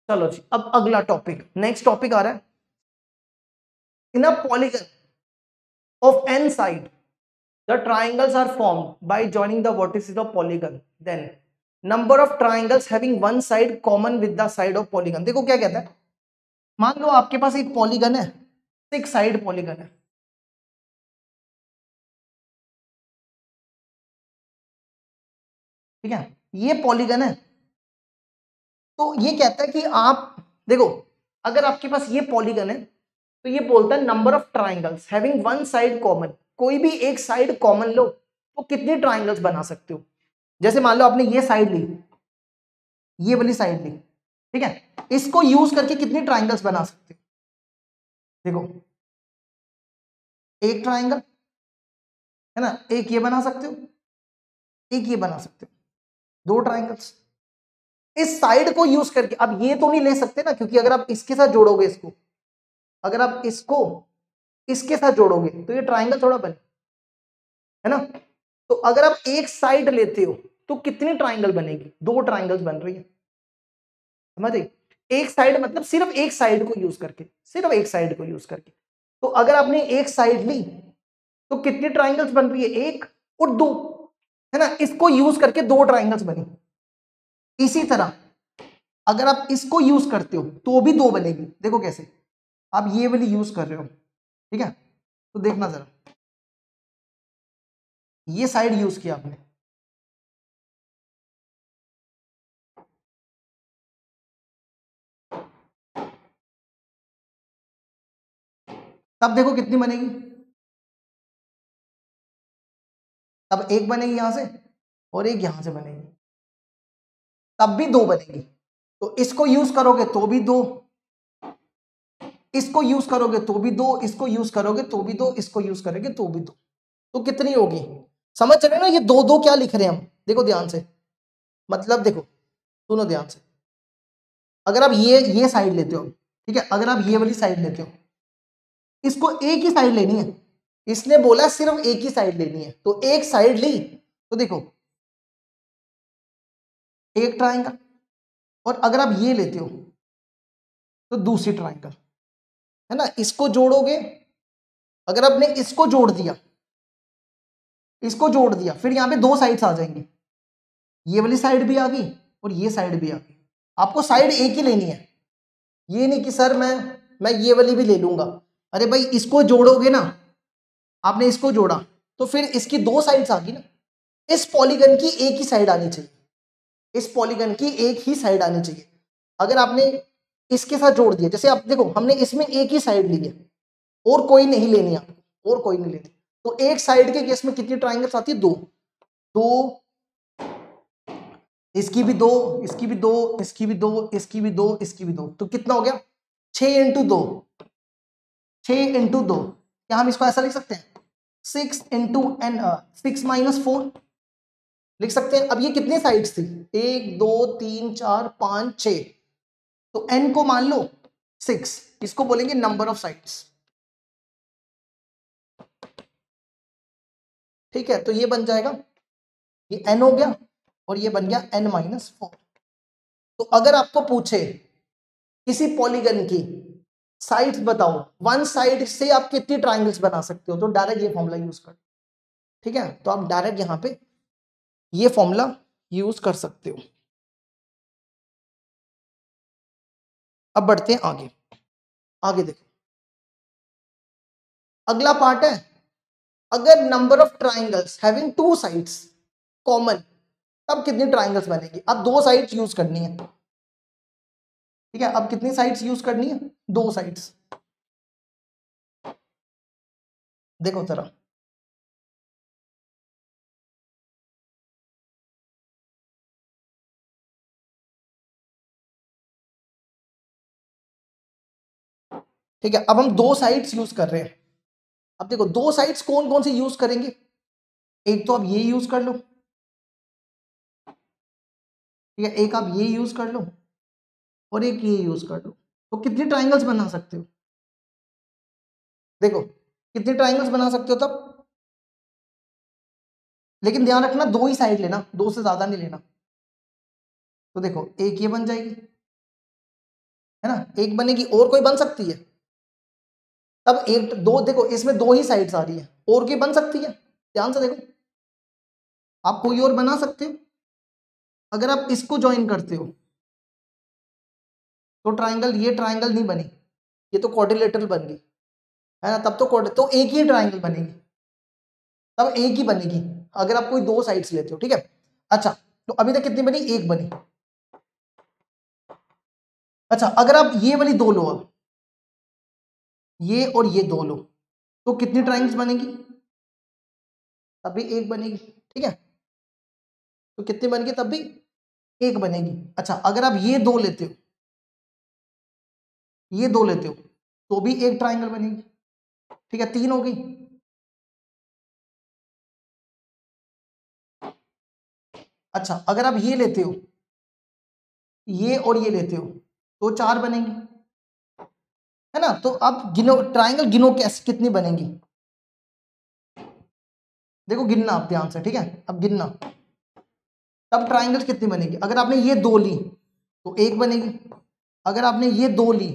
चलो जी, अब अगला टॉपिक, नेक्स्ट टॉपिक आ रहा है, in a polygon of n side the triangles are formed by joining the vertices of polygon, then number of triangles having one side common with the side of polygon। देखो क्या कहता है, मान लो आपके पास एक पॉलीगन है, 6 साइड पॉलीगन है, ठीक है, ये पॉलीगन है। तो ये कहता है कि आप देखो, अगर आपके पास ये पॉलीगन है तो ये बोलता है number of triangles having one side common, कोई भी एक साइड कॉमन लो तो कितने ट्राइंगल्स बना सकते हो। जैसे मान लो आपने ये साइड ली, ये वाली साइड ली, ठीक है, इसको यूज करके कितने ट्राइंगल्स बना सकते हो। देखो एक ट्राइंगल, है ना, एक ये बना सकते हो, एक ये बना सकते हो, 2 ट्राइंगल्स इस साइड को यूज करके। अब ये तो नहीं ले सकते ना, क्योंकि अगर आप इसके साथ जोड़ोगे इसको, अगर आप इसको इसके साथ जोड़ोगे तो ये ट्राइंगल थोड़ा बने, है ना। तो अगर आप एक साइड लेते हो तो कितनी ट्राइंगल बनेगी, 2 ट्राइंगल्स बन रही है, समझे। एक साइड मतलब सिर्फ एक साइड को यूज करके, सिर्फ एक साइड को यूज करके। तो अगर आपने एक साइड ली तो कितनी ट्राइंगल्स बन रही है, 1 और 2, है ना, इसको यूज करके 2 ट्राइंगल्स बनी। इसी तरह अगर आप इसको यूज करते हो तो भी 2 बनेगी। देखो कैसे, आप ये वाली यूज कर रहे हो, ठीक है, तो देखना जरा, ये साइड यूज किया आपने, तब देखो कितनी बनेगी, तब एक बनेगी यहां से और एक यहां से बनेगी, तब भी 2 बनेगी। तो इसको यूज करोगे तो भी 2, इसको यूज करोगे तो भी 2, इसको यूज करोगे तो भी 2, इसको यूज करोगे तो भी 2, तो कितनी होगी। समझ रहे ना, ये 2 2 क्या लिख रहे हैं हम, देखो ध्यान से, मतलब देखो सुनो ध्यान से, अगर आप ये साइड लेते हो, ठीक है, अगर आप ये वाली साइड लेते हो, इसको एक ही साइड लेनी है, इसने बोला सिर्फ एक ही साइड लेनी है, तो एक साइड ली तो देखो एक ट्राइंगल, और अगर आप ये लेते हो तो दूसरी ट्राइंगल, है ना, इसको जोड़ोगे, अगर आपने इसको जोड़ दिया, इसको जोड़ दिया, फिर यहाँ पे दो साइड्स आ जाएंगी, ये वाली साइड भी आ गई और ये साइड भी आ गई। आपको साइड एक ही लेनी है, ये नहीं कि सर मैं ये वाली भी ले लूंगा। अरे भाई इसको जोड़ोगे ना, आपने इसको जोड़ा तो फिर इसकी दो साइड्स आ गई ना, इस पॉलीगन की एक ही साइड आनी चाहिए, इस पॉलीगन की एक ही साइड आनी चाहिए। अगर आपने इसके साथ जोड़ दिया, जैसे आप देखो हमने इसमें एक ही साइड ली है और कोई नहीं लेनी है, और कोई नहीं लेनी, तो एक साइड के केस में कितनी ट्राइंगल्स आती है? दो। दो, इसकी भी दो, इसकी भी दो, इसकी भी दो, इसकी भी दो, इसकी भी दो, तो कितना हो गया? 6 × 2, 6 × 2। क्या हम इसको ऐसा लिख सकते हैं? 6 × n, 6 - 4 लिख सकते हैं। अब ये कितनी साइड्स थी? 1 2 3 4 5 6, तो n को मान लो 6, इसको बोलेंगे नंबर ऑफ साइड्स। ठीक है, तो ये बन जाएगा, ये n हो गया और ये बन गया n - 4। तो अगर आपको पूछे किसी पॉलीगन की साइड्स बताओ, वन साइड से आप कितनी ट्राइंगल्स बना सकते हो, तो डायरेक्ट ये फॉर्मूला यूज कर। ठीक है, तो आप डायरेक्ट यहां पे ये फॉर्मूला यूज कर सकते हो। अब बढ़ते हैं आगे। आगे देखो, अगला पार्ट है, अगर number of triangles having two sides common, तब कितनी ट्राइंगल्स बनेगी? अब दो साइड्स यूज करनी है। ठीक है, अब कितनी साइड्स यूज करनी है? दो साइड्स। देखो जरा, ठीक है, अब हम दो साइड्स यूज कर रहे हैं। अब देखो दो साइड्स कौन कौन सी यूज करेंगे? एक तो आप ये यूज कर लो, ठीक है, एक आप ये यूज कर लो और एक ये यूज कर लो, तो कितनी ट्राइंगल्स बना सकते हो? देखो कितनी ट्राइंगल्स बना सकते हो तब, लेकिन ध्यान रखना दो ही साइड लेना, दो से ज्यादा नहीं लेना। तो देखो एक ये बन जाएगी, है ना, एक बनेगी, और कोई बन सकती है? तब एक दो, देखो इसमें दो ही साइड्स आ रही है, और कोई बन सकती है? ध्यान से देखो, आप कोई और बना सकते हो। अगर आप इसको ज्वाइन करते हो तो ट्राइंगल, ये ट्राइंगल नहीं बनी, ये तो क्वाड्रिलेटरल बन गई, है ना, तब तो एक ही ट्राइंगल बनेगी, तब एक ही बनेगी अगर आप कोई दो साइड्स लेते हो। ठीक है, अच्छा, तो अभी तक कितनी बनी? एक बनी। अच्छा, अगर आप ये वाली दो लो, अब ये और ये दो लो, तो कितनी ट्राइंगल्स बनेगी? तब भी एक बनेगी। ठीक है, तो कितनी बनेगी? तब भी एक बनेगी। अच्छा, अगर आप ये दो लेते हो, ये दो लेते हो, तो भी एक ट्राइंगल बनेगी। ठीक है, तीन हो गई। अच्छा, अगर आप ये लेते हो, ये और ये लेते हो, तो चार बनेंगी, है ना। तो अब गिनो, ट्राइंगल गिनो कैसे, कितनी बनेंगी? देखो गिनना आप ध्यान से, ठीक है, अब गिनना, तब ट्राइंगल कितनी बनेगी? अगर आपने ये दो ली तो एक बनेगी, अगर आपने ये दो ली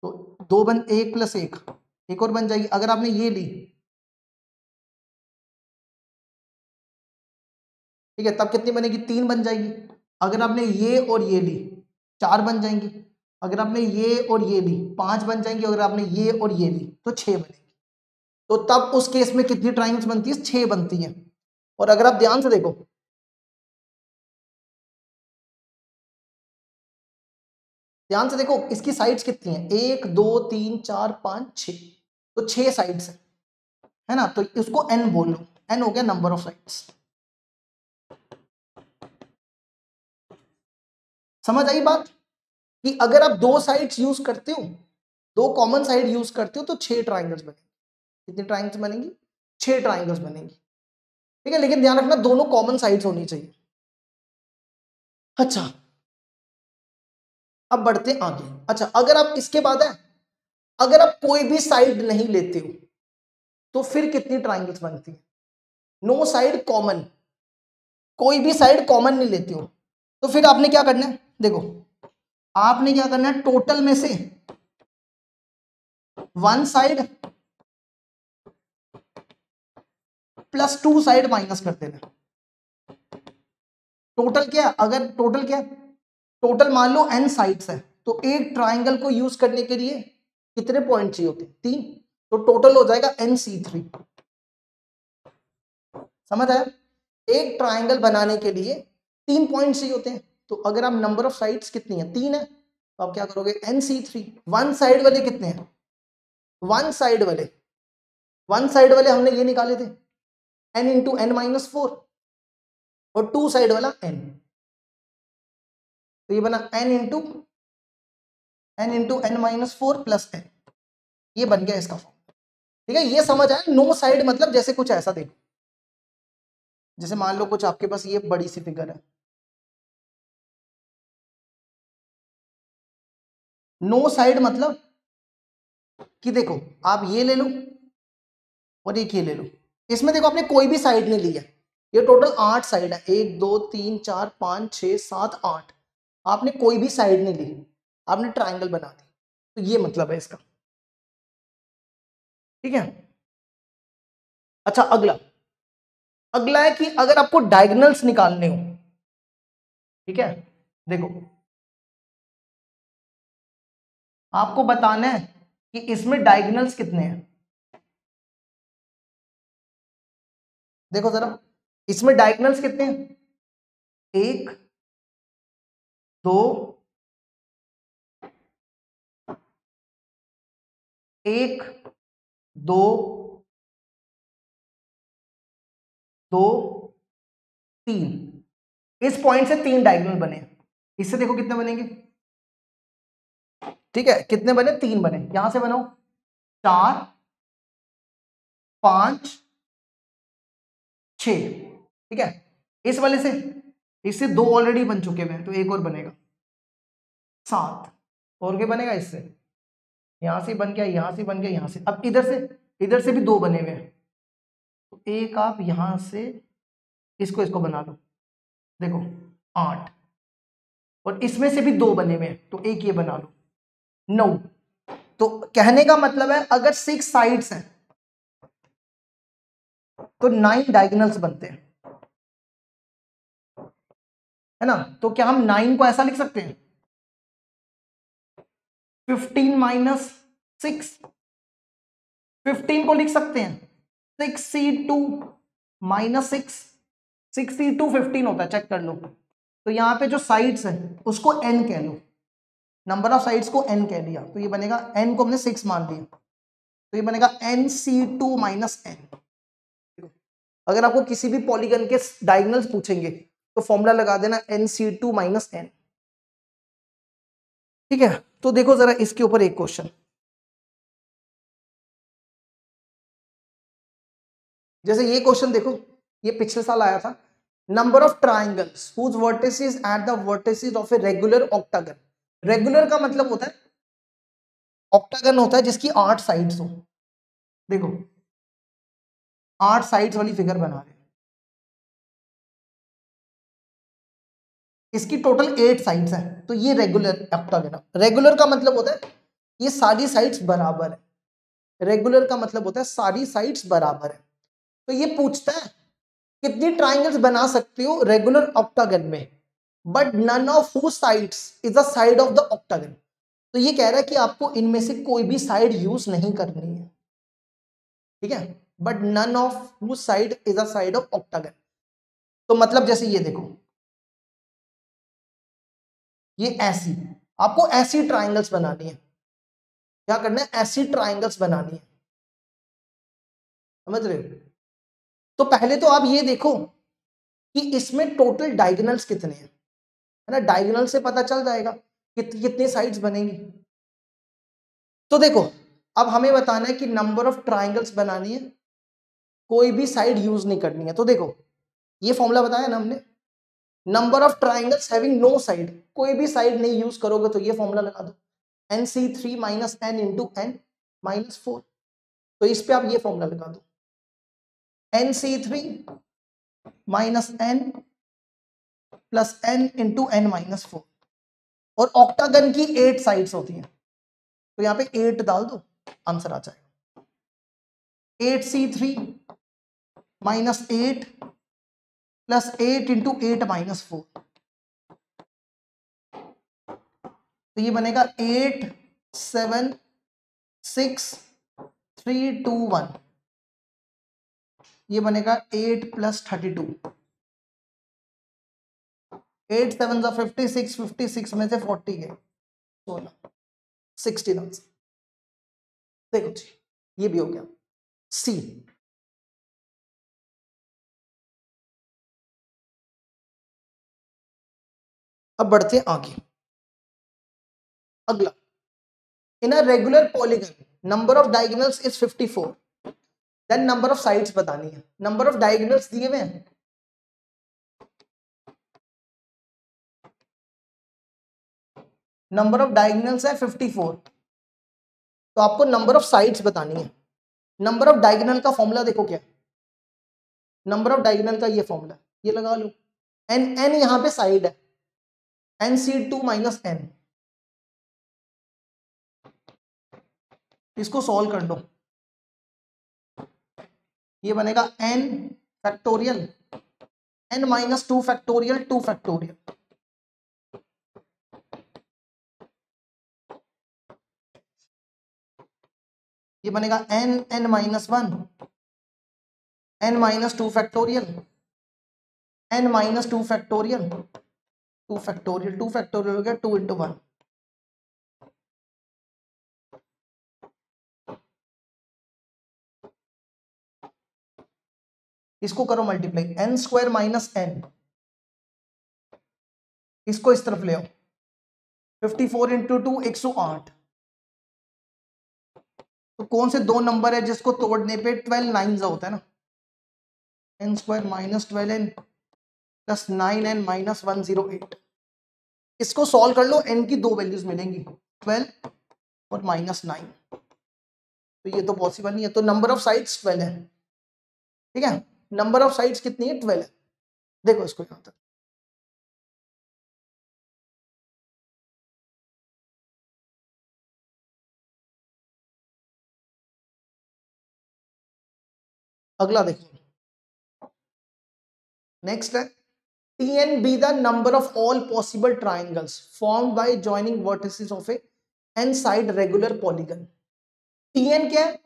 तो दो बन, एक प्लस एक और बन जाएगी। अगर आपने ये ली, ठीक है, तब कितनी बनेगी? तीन बन जाएगी। अगर आपने ये और ये ली, चार बन जाएंगी। अगर आपने ये और ये ली, पांच बन जाएंगी। अगर आपने ये और ये ली तो छह बनेगी। तो तब उस केस में कितनी ट्राइंगल्स बनती है? छह बनती हैं। और अगर आप ध्यान से देखो, ध्यान से देखो इसकी साइड्स कितनी हैं? एक दो तीन चार पांच छह, तो छह साइड्स है ना, तो इसको n बोल लो, n हो गया नंबर ऑफ साइड्स। समझ आई बात, कि अगर आप दो साइड्स यूज करते हो, दो कॉमन साइड यूज करते हो, तो छह ट्राइंगल्स बनेंगे। कितनी ट्राइंगल्स बनेंगी? छह ट्राइंगल्स बनेंगी। ठीक है, लेकिन ध्यान रखना दोनों कॉमन साइड्स होनी चाहिए। अच्छा, अब बढ़ते आगे। अच्छा, अगर आप इसके बाद है, अगर आप कोई भी साइड नहीं लेते हो, तो फिर कितनी ट्राइंगल्स बनती है? नो साइड कॉमन, कोई भी साइड कॉमन नहीं लेते हो, तो फिर आपने क्या करना है? देखो, आपने क्या करना है, टोटल में से 1 साइड प्लस 2 साइड माइनस कर देना। टोटल क्या है, अगर टोटल क्या है, टोटल मान लो n साइड्स है, तो एक ट्राइंगल को यूज करने के लिए कितने पॉइंट चाहिए होते हैं, 3, तो टोटल हो जाएगा NC3। समझ आया? एक ट्राइंगल बनाने के लिए 3 पॉइंट चाहिए होते हैं, तो अगर आप नंबर ऑफ साइड्स कितनी है, 3 है, तो आप क्या करोगे, NC3। वन साइड वाले कितने हैं, वन साइड वाले हमने ये निकाले थे n इंटू n माइनस 4, और 2 साइड वाला n, तो ये बना n into n minus 4 plus n, ये बन गया इसका फॉर्म। ठीक है, ये समझ आया? नो साइड मतलब जैसे कुछ ऐसा देखो, जैसे मान लो कुछ आपके पास ये बड़ी सी फिगर है, नो साइड मतलब कि देखो आप ये ले लो और एक ये ले लो, इसमें देखो आपने कोई भी साइड नहीं लिया, ये टोटल 8 साइड है, 1 2 3 4 5 6 7 8, आपने कोई भी साइड नहीं ली, आपने ट्राइंगल बना दी, तो ये मतलब है इसका। ठीक है, अच्छा अगला है कि अगर आपको डायगोनल्स निकालने हो, ठीक है, देखो आपको बताना है कि इसमें डायगोनल्स कितने हैं। देखो जरा इसमें डायगोनल्स कितने हैं, 1 2 1 2 2 3, इस पॉइंट से 3 डायगोनल बने, इससे देखो कितने बनेंगे, ठीक है, कितने बने, 3 बने, यहां से बनाओ 4 5 6, ठीक है, इस वाले से, इससे 2 ऑलरेडी बन चुके हैं, तो एक और बनेगा 7, और क्या बनेगा, इससे यहां से बन गया, यहां से बन गया, यहां से, अब इधर से भी 2 बने हुए हैं, तो एक आप यहां से इसको बना लो, देखो 8, और इसमें से भी 2 बने हुए हैं, तो एक ये बना लो 9। तो कहने का मतलब है अगर 6 साइड्स हैं तो 9 डायगोनल्स बनते हैं, है ना? तो क्या हम 9 को ऐसा लिख सकते हैं, 15 माइनस 6, 15 को लिख सकते हैं 6C2 माइनस 6, 6C2 15 होता है, चेक कर लो। तो यहाँ पे जो साइड्स है उसको n कह लो, नंबर ऑफ साइड्स को n कह लिया, तो ये बनेगा, n को हमने 6 मान लिया, तो ये बनेगा NC2 माइनस n। अगर आपको किसी भी पॉलीगन के डायगोनल्स पूछेंगे तो फॉर्मूला लगा देना NC2 माइनस n। ठीक है, तो देखो जरा इसके ऊपर एक क्वेश्चन, जैसे ये क्वेश्चन देखो, ये पिछले साल आया था, number of triangles whose vertices at the vertices of a regular octagon. Regular का मतलब होता है, ऑक्टागन होता है जिसकी 8 साइड्स हो, देखो 8 साइड्स वाली फिगर बना रहे हैं, इसकी टोटल 8 साइड्स हैं, तो ये रेगुलर ऑक्टागन है। रेगुलर का मतलब होता है ये सारी साइड्स बराबर है, रेगुलर का मतलब होता है सारी साइड्स बराबर है। तो ये पूछता है कितनी ट्राइंगल्स बना सकते हो रेगुलर ऑक्टागन में, but none of whose sides is the side of the octagon. तो ये कह रहा है कि आपको इनमें से कोई भी साइड यूज नहीं करनी है, ठीक है, but none of whose side is the side of octagon. तो मतलब जैसे ये देखो, ये ऐसी, आपको ऐसी ट्राइंगल्स बनानी है, क्या करना है, ऐसी ट्राइंगल्स बनानी है, समझ रहे हो? तो पहले तो आप ये देखो कि इसमें टोटल डायगोनल्स कितने हैं, है ना, डायगोनल से पता चल जाएगा कितने साइड्स बनेंगी। तो देखो अब हमें बताना है कि नंबर ऑफ ट्राइंगल्स बनानी है, कोई भी साइड यूज नहीं करनी है। तो देखो ये फॉर्मूला बताया ना हमने, number of triangles having no side, कोई भी साइड नहीं यूज करोगे तो ये फॉर्मूला लगा दो, NC3 minus n into n minus 4। तो इस पे आप ये फॉर्मूला लगा दो, NC3 minus n plus n into n minus 4, और ऑक्टागन की 8 साइड्स होती हैं, तो यहाँ पे 8 डाल दो, आंसर आ जाएगा 8c3 minus 8 plus 8 into 8 minus 4, तो ये बनेगा 8 7 6 3 2 1, ये बनेगा 8 प्लस 32, 8 7 56, 56 में से 40 गए 16, 16 आंसर। देखो जी ये भी हो गया सी। अब बढ़ते हैं आगे। अगला, in a regular polygon number of diagonals is 54, then number of sides बतानी है। नंबर ऑफ डायगोनल्स दिए हुए हैं, नंबर ऑफ डायगोनल्स है 54, तो आपको नंबर ऑफ साइड्स बतानी है। नंबर ऑफ डायगोनल का फॉर्मूला देखो क्या, नंबर ऑफ डायगोनल का ये फॉर्मूला, ये लगा लो, एन एन यहां पे साइड है, NC2 माइनस एन, इसको सॉल्व कर दो, ये बनेगा n factorial n minus 2 factorial 2 factorial, ये बनेगा n n minus 1 n minus 2 factorial n minus 2 factorial 2 factorial 2 factorial हो गया 2 इंटू 1, इसको करो multiply, n square minus n, इसको इस तरफ ले आओ, 54 इंटू 2 108, तो कौन से दो नंबर है जिसको तोड़ने पे 12 नाइन होता है ना, n square minus 12n plus 9n minus 108, इसको सॉल्व कर लो, n की दो वैल्यूज मिलेंगी 12 और माइनस 9, तो ये तो पॉसिबल नहीं है, तो नंबर ऑफ साइड्स 12 है, ठीक है, नंबर ऑफ साइड्स कितनी है 12 है। देखो इसको यहां तक, अगला देखो, नेक्स्ट है Tn be the number of all possible triangles formed by joining vertices of a n-side regular polygon। Tn क्या है,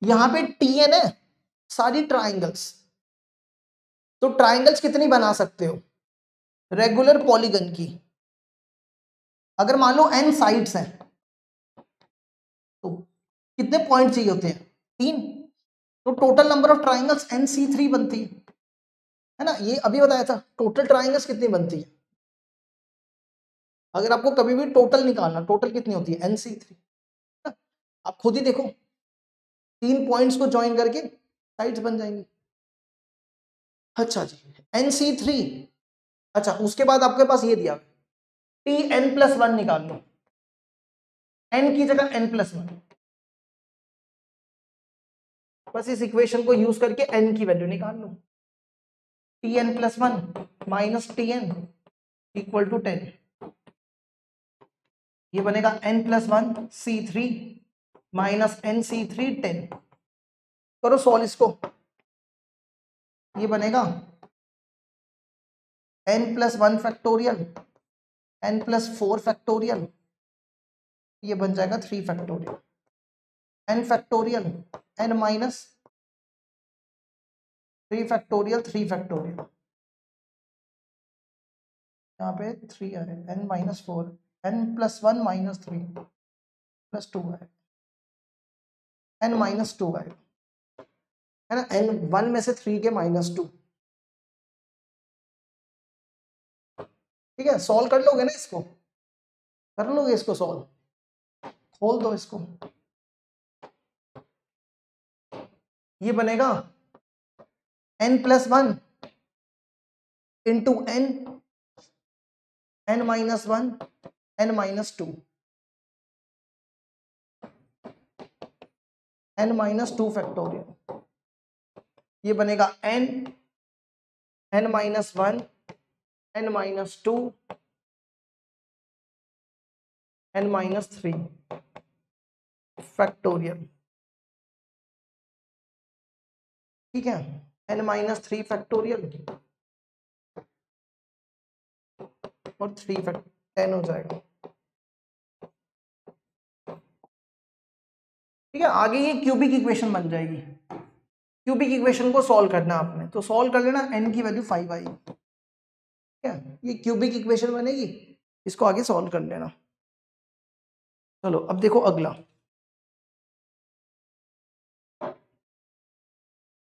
यहां पे Tn है सारी ट्राइंगल्स, तो ट्राइंगल्स कितनी बना सकते हो रेगुलर पॉलीगन की, अगर मान लो n साइड्स हैं तो कितने पॉइंट चाहिए होते हैं 3, तो total number of triangles NC3 बनती है ना, ये अभी बताया था टोटल ट्राइंगल्स कितनी बनती है, अगर आपको कभी भी टोटल निकालना, टोटल कितनी होती है NC3, आप खुद ही देखो 3 पॉइंट्स को ज्वाइन करके साइड्स बन जाएंगी। अच्छा जी NC3, अच्छा उसके बाद आपके पास ये दिया Tn+1 निकाल लो, n की जगह n+1, बस इस इक्वेशन को यूज करके n की वैल्यू निकाल लो, Tn+1 minus Tn equal to 10, ये बनेगा n+1 C3 माइनस NC3 10, करो सॉल्व इसको, ये बनेगा n+1 फैक्टोरियल n+4 फैक्टोरियल, ये बन जाएगा 3 factorial, n factorial n minus 3 factorial 3 factorial, यहाँ पे 3 आ रहा है, n minus 4 n+1 minus 3 plus 2 है, n माइनस 2 आएगा, है ना, n 1 में से 3 के माइनस 2, ठीक है, सॉल्व कर लोगे ना इसको, कर लोगे इसको सॉल्व, खोल दो इसको, ये बनेगा n+1 into n minus 1 n minus 2 n minus 2 factorial, ये बनेगा n minus 1 n minus 2 n minus 3, factorial, ठीक है, n-3 फैक्टोरियल और 3 फैक्टोरियल 10 हो जाएगा। ठीक है, आगे ये क्यूबिक इक्वेशन बन जाएगी। क्यूबिक इक्वेशन को सॉल्व करना आपने, तो सॉल्व कर लेना, n की वैल्यू 5 आएगी। ठीक है, ये क्यूबिक इक्वेशन बनेगी, इसको आगे सॉल्व कर लेना। चलो अब देखो अगला,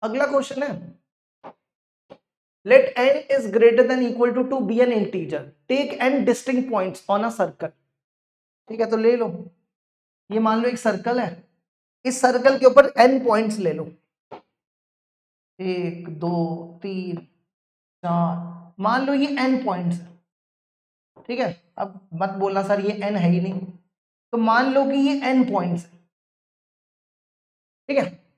अगला क्वेश्चन है, let n is greater than equal to be an integer, take n distinct points on a circle। ठीक है, तो ले लो, ये मान लो एक सर्कल है, इस सर्कल के ऊपर n पॉइंट्स ले लो, 1 2 3 4, मान लो ये n पॉइंट्स है। ठीक है, अब मत बोलना सर ये n है ही नहीं, तो मान लो कि ये n पॉइंट्स है। ठीक है,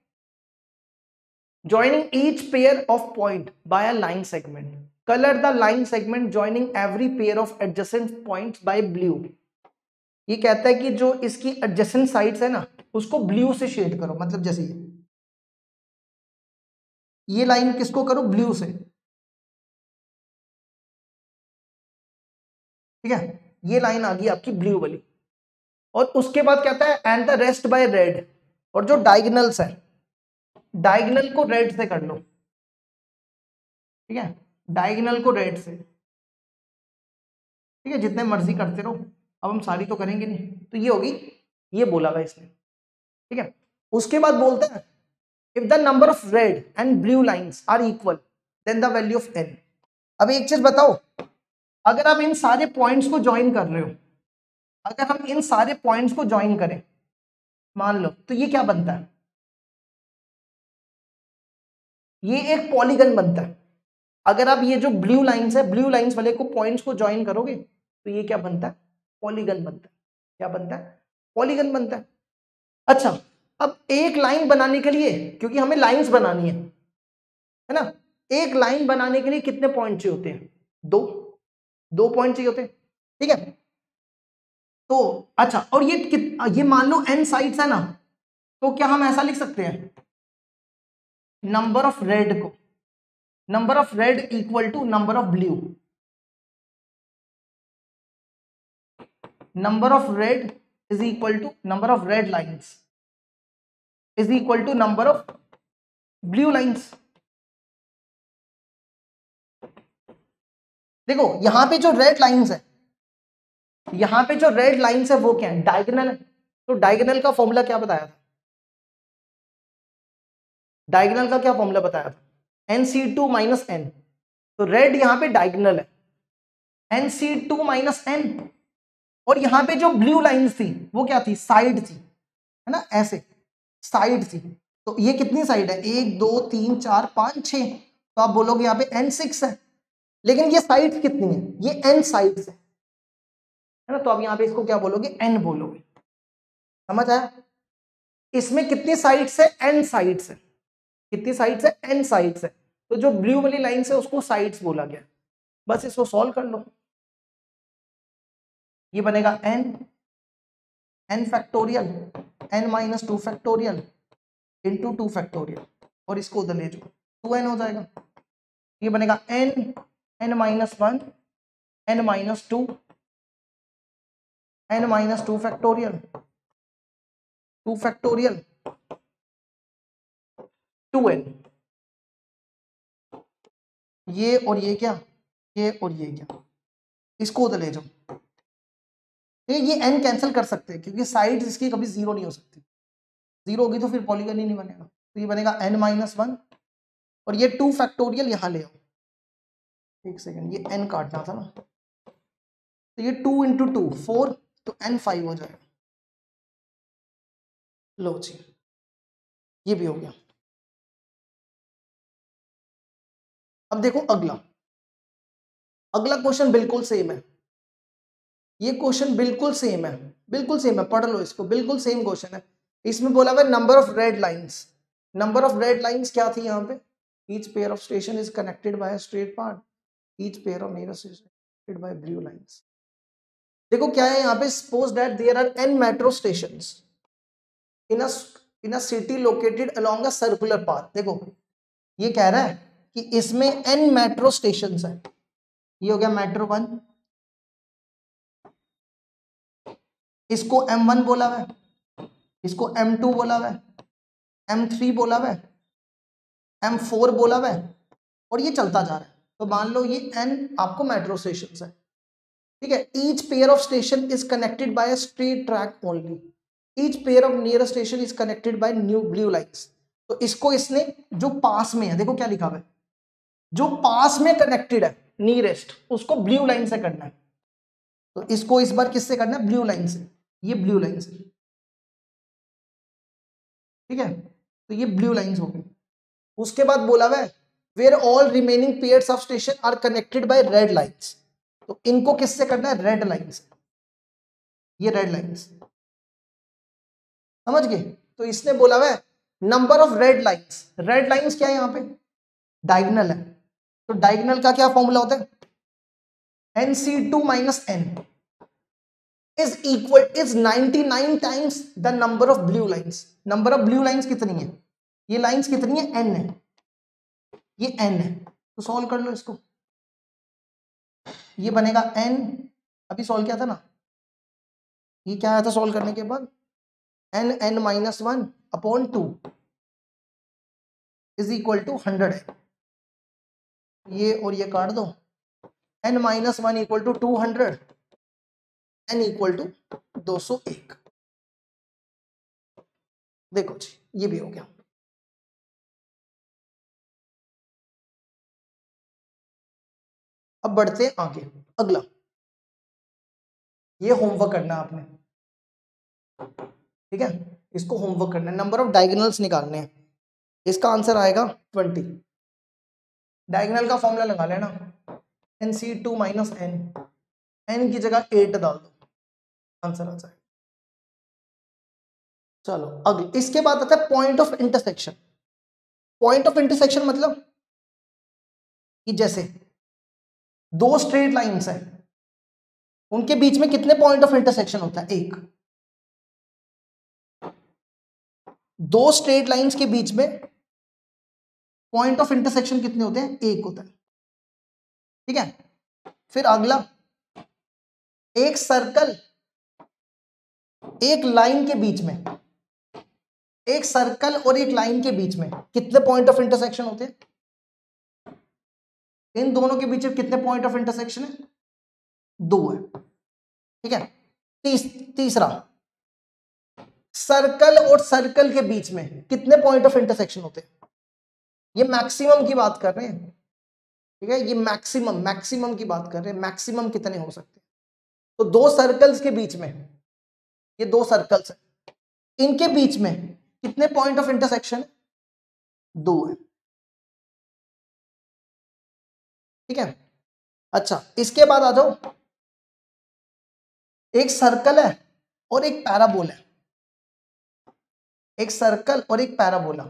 joining each pair of point by a line segment, color the line segment joining every pair of adjacent points by blue। ये कहता है कि जो इसकी adjacent sides है ना, उसको ब्लू से शेड करो, मतलब जैसे ये लाइन किसको करो, ब्लू से। ठीक है, ये लाइन आ गई आपकी ब्लू वाली, और उसके बाद कहता है and the rest by red, और जो डायगोनल्स है, डायगोनल को रेड से कर लो। ठीक है, डायगोनल को रेड से। ठीक है, जितने मर्जी करते रहो, अब हम सारी तो करेंगे नहीं, तो ये होगी, ये बोला था इसने। ठीक है, उसके बाद बोलते हैं if the number of red and blue lines are equal then the value of n। अब एक चीज बताओ, अगर आप इन सारे पॉइंट्स को ज्वाइन कर रहे हो, अगर हम इन सारे पॉइंट्स को ज्वाइन करें मान लो, तो ये क्या बनता है, ये एक पॉलीगन बनता है। अगर आप ये जो ब्लू लाइंस है, ब्लू लाइंस वाले को पॉइंट्स को ज्वाइन करोगे तो ये क्या बनता है, पॉलीगन बनता है। क्या बनता है, पॉलीगन बनता है। अच्छा, अब एक लाइन बनाने के लिए, क्योंकि हमें लाइंस बनानी है ना, एक लाइन बनाने के लिए कितने पॉइंट चाहिए होते हैं, दो पॉइंट चाहिए होते हैं। ठीक है, तो अच्छा, और ये मान लो n साइड्स है ना, तो क्या हम ऐसा लिख सकते हैं, नंबर ऑफ रेड को, number of red equal to number of blue, number of red is equal to number of red lines is equal to number of blue lines. देखो यहां पे जो रेड लाइंस है, यहां पे जो रेड लाइंस है वो क्या है, डायगोनल है। तो डायगोनल का फॉर्मूला क्या बताया था, डायगोनल का क्या फॉर्मूला बताया था, nc2 माइनस n। तो रेड यहां पे डायगोनल है, nc2 माइनस n, और यहां पे जो ब्लू लाइंस थी वो क्या थी, साइड थी, है ना, ऐसे साइड थी। तो ये कितनी साइड है, 1 2 3 4 5 6, तो आप बोलोगे यहाँ पे n6 है, लेकिन ये साइड कितनी है, ये n साइड्स है ना, तो आप यहाँ पे इसको क्या बोलोगे, n बोलोगे। समझ आया, इसमें कितनी साइड्स है, n साइड्स है, कितनी साइड्स है, n साइड्स है, तो जो ब्लू वाली लाइन है उसको साइड्स बोला गया। बस इसको सॉल्व कर लो, ये बनेगा n factorial n-2 factorial into 2 factorial, और इसको उधर ले जाओ 2n हो जाएगा। ये बनेगा n-1 n-2 n-2 factorial 2 factorial 2n, ये और ये क्या, ये और ये क्या, इसको उधर ले जाओ। ये n कैंसिल कर सकते हैं क्योंकि साइड्स इसकी कभी जीरो नहीं हो सकती, जीरो होगी तो फिर पॉलीगन ही नहीं बनेगा। तो ये बनेगा n-1, और ये 2 फैक्टोरियल यहां ले आओ, एक सेकंड, ये n काटना था ना, तो ये 2 इंटू 2 4, तो n5 हो जाएगा। लो जी, ये भी हो गया। अब देखो अगला, अगला क्वेश्चन बिल्कुल सेम है, ये क्वेश्चन बिल्कुल सेम है, बिल्कुल सेम है, पढ़ लो इसको, बिल्कुल सेम क्वेश्चन है। इसमें बोला हुआ number of red lines, number of red lines क्या थी यहाँ पे, each pair of station is connected by straight path, each pair of nearest is connected by blue lines. देखो क्या है यहाँ पे, suppose that there are n metro stations, in a city located along a circular path. देखो ये कह रहा है कि इसमें n मेट्रो स्टेशन है। ये हो गया मेट्रो 1, इसको M1 बोला हुआ है, इसको M2 बोला हुआ है, M3 बोला हुआ है, M4 बोला हुआ है, और ये चलता जा रहा है। तो मान लो ये n आपको मेट्रो स्टेशन है, ठीक है। Each pair of station is connected bye a straight track only, each pair of near station is connected bye new blue lines. तो इसको इसने जो पास में है, देखो क्या लिखा हुआ है, जो पास में कनेक्टेड है नियरेस्ट, उसको ब्लू लाइन से करना है। तो इसको इस बार किससे करना है? ब्लू लाइन से। ये ब्लू लाइन से, ठीक है। तो ये ब्लू लाइंस हो गई। उसके बाद बोला हुआ है where all remaining pairs of station are connected by red lines. तो इनको किससे करना है? रेड लाइन से। ये रेड लाइन्स, समझ गए? तो इसने बोला हुआ है number of red lines. Red lines क्या है? यहां पे डायगोनल है। तो डायगोनल का क्या फॉर्मूला होता है? NC2 minus n is 99 times the number of blue lines. Number of blue lines कितनी है? ये लाइन्स कितनी है? n है, ये n है। तो सॉल्व कर लो इसको। ये बनेगा n, अभी सॉल्व किया था ना, ये क्या आया था सॉल्व करने के बाद? n minus 1 upon 2 is equal to 100 है। ये और ये काट दो, n minus 1 equal to 200, n equal to 201। देखो जी ये भी हो गया। अब बढ़ते हैं आगे। अगला ये होमवर्क करना है आपने, ठीक है। इसको होमवर्क करना है, नंबर ऑफ डायगोनल्स निकालने हैं। इसका आंसर आएगा 20। डायगोनल का फॉर्मूला लगा लेना, NC2 माइनस n की जगह 8 डाल दो, आंसर आ जाएगा। चलो अगले, इसके बाद आता है point of intersection. Point of intersection मतलब कि जैसे दो स्ट्रेट लाइंस हैं, उनके बीच में कितने पॉइंट ऑफ इंटरसेक्शन होता है? एक। दो स्ट्रेट लाइंस के बीच में पॉइंट ऑफ इंटरसेक्शन कितने होते हैं? एक होता है, ठीक है। फिर अगला, एक सर्कल एक लाइन के बीच में, एक सर्कल और एक लाइन के बीच में कितने पॉइंट ऑफ इंटरसेक्शन होते हैं? इन दोनों के बीच में कितने पॉइंट ऑफ इंटरसेक्शन है? दो है, ठीक है। तीसरा, सर्कल और सर्कल के बीच में कितने पॉइंट ऑफ इंटरसेक्शन होते हैं? ये मैक्सिमम की बात कर रहे हैं, ठीक है। ये मैक्सिमम की बात कर रहे हैं, मैक्सिमम कितने हो सकते हैं? तो दो सर्कल्स के बीच में, ये दो सर्कल्स हैं, इनके बीच में कितने पॉइंट ऑफ इंटरसेक्शन? दो है, ठीक है। अच्छा इसके बाद आ जाओ, एक सर्कल है और एक पैराबोला है, एक सर्कल और एक पैराबोला,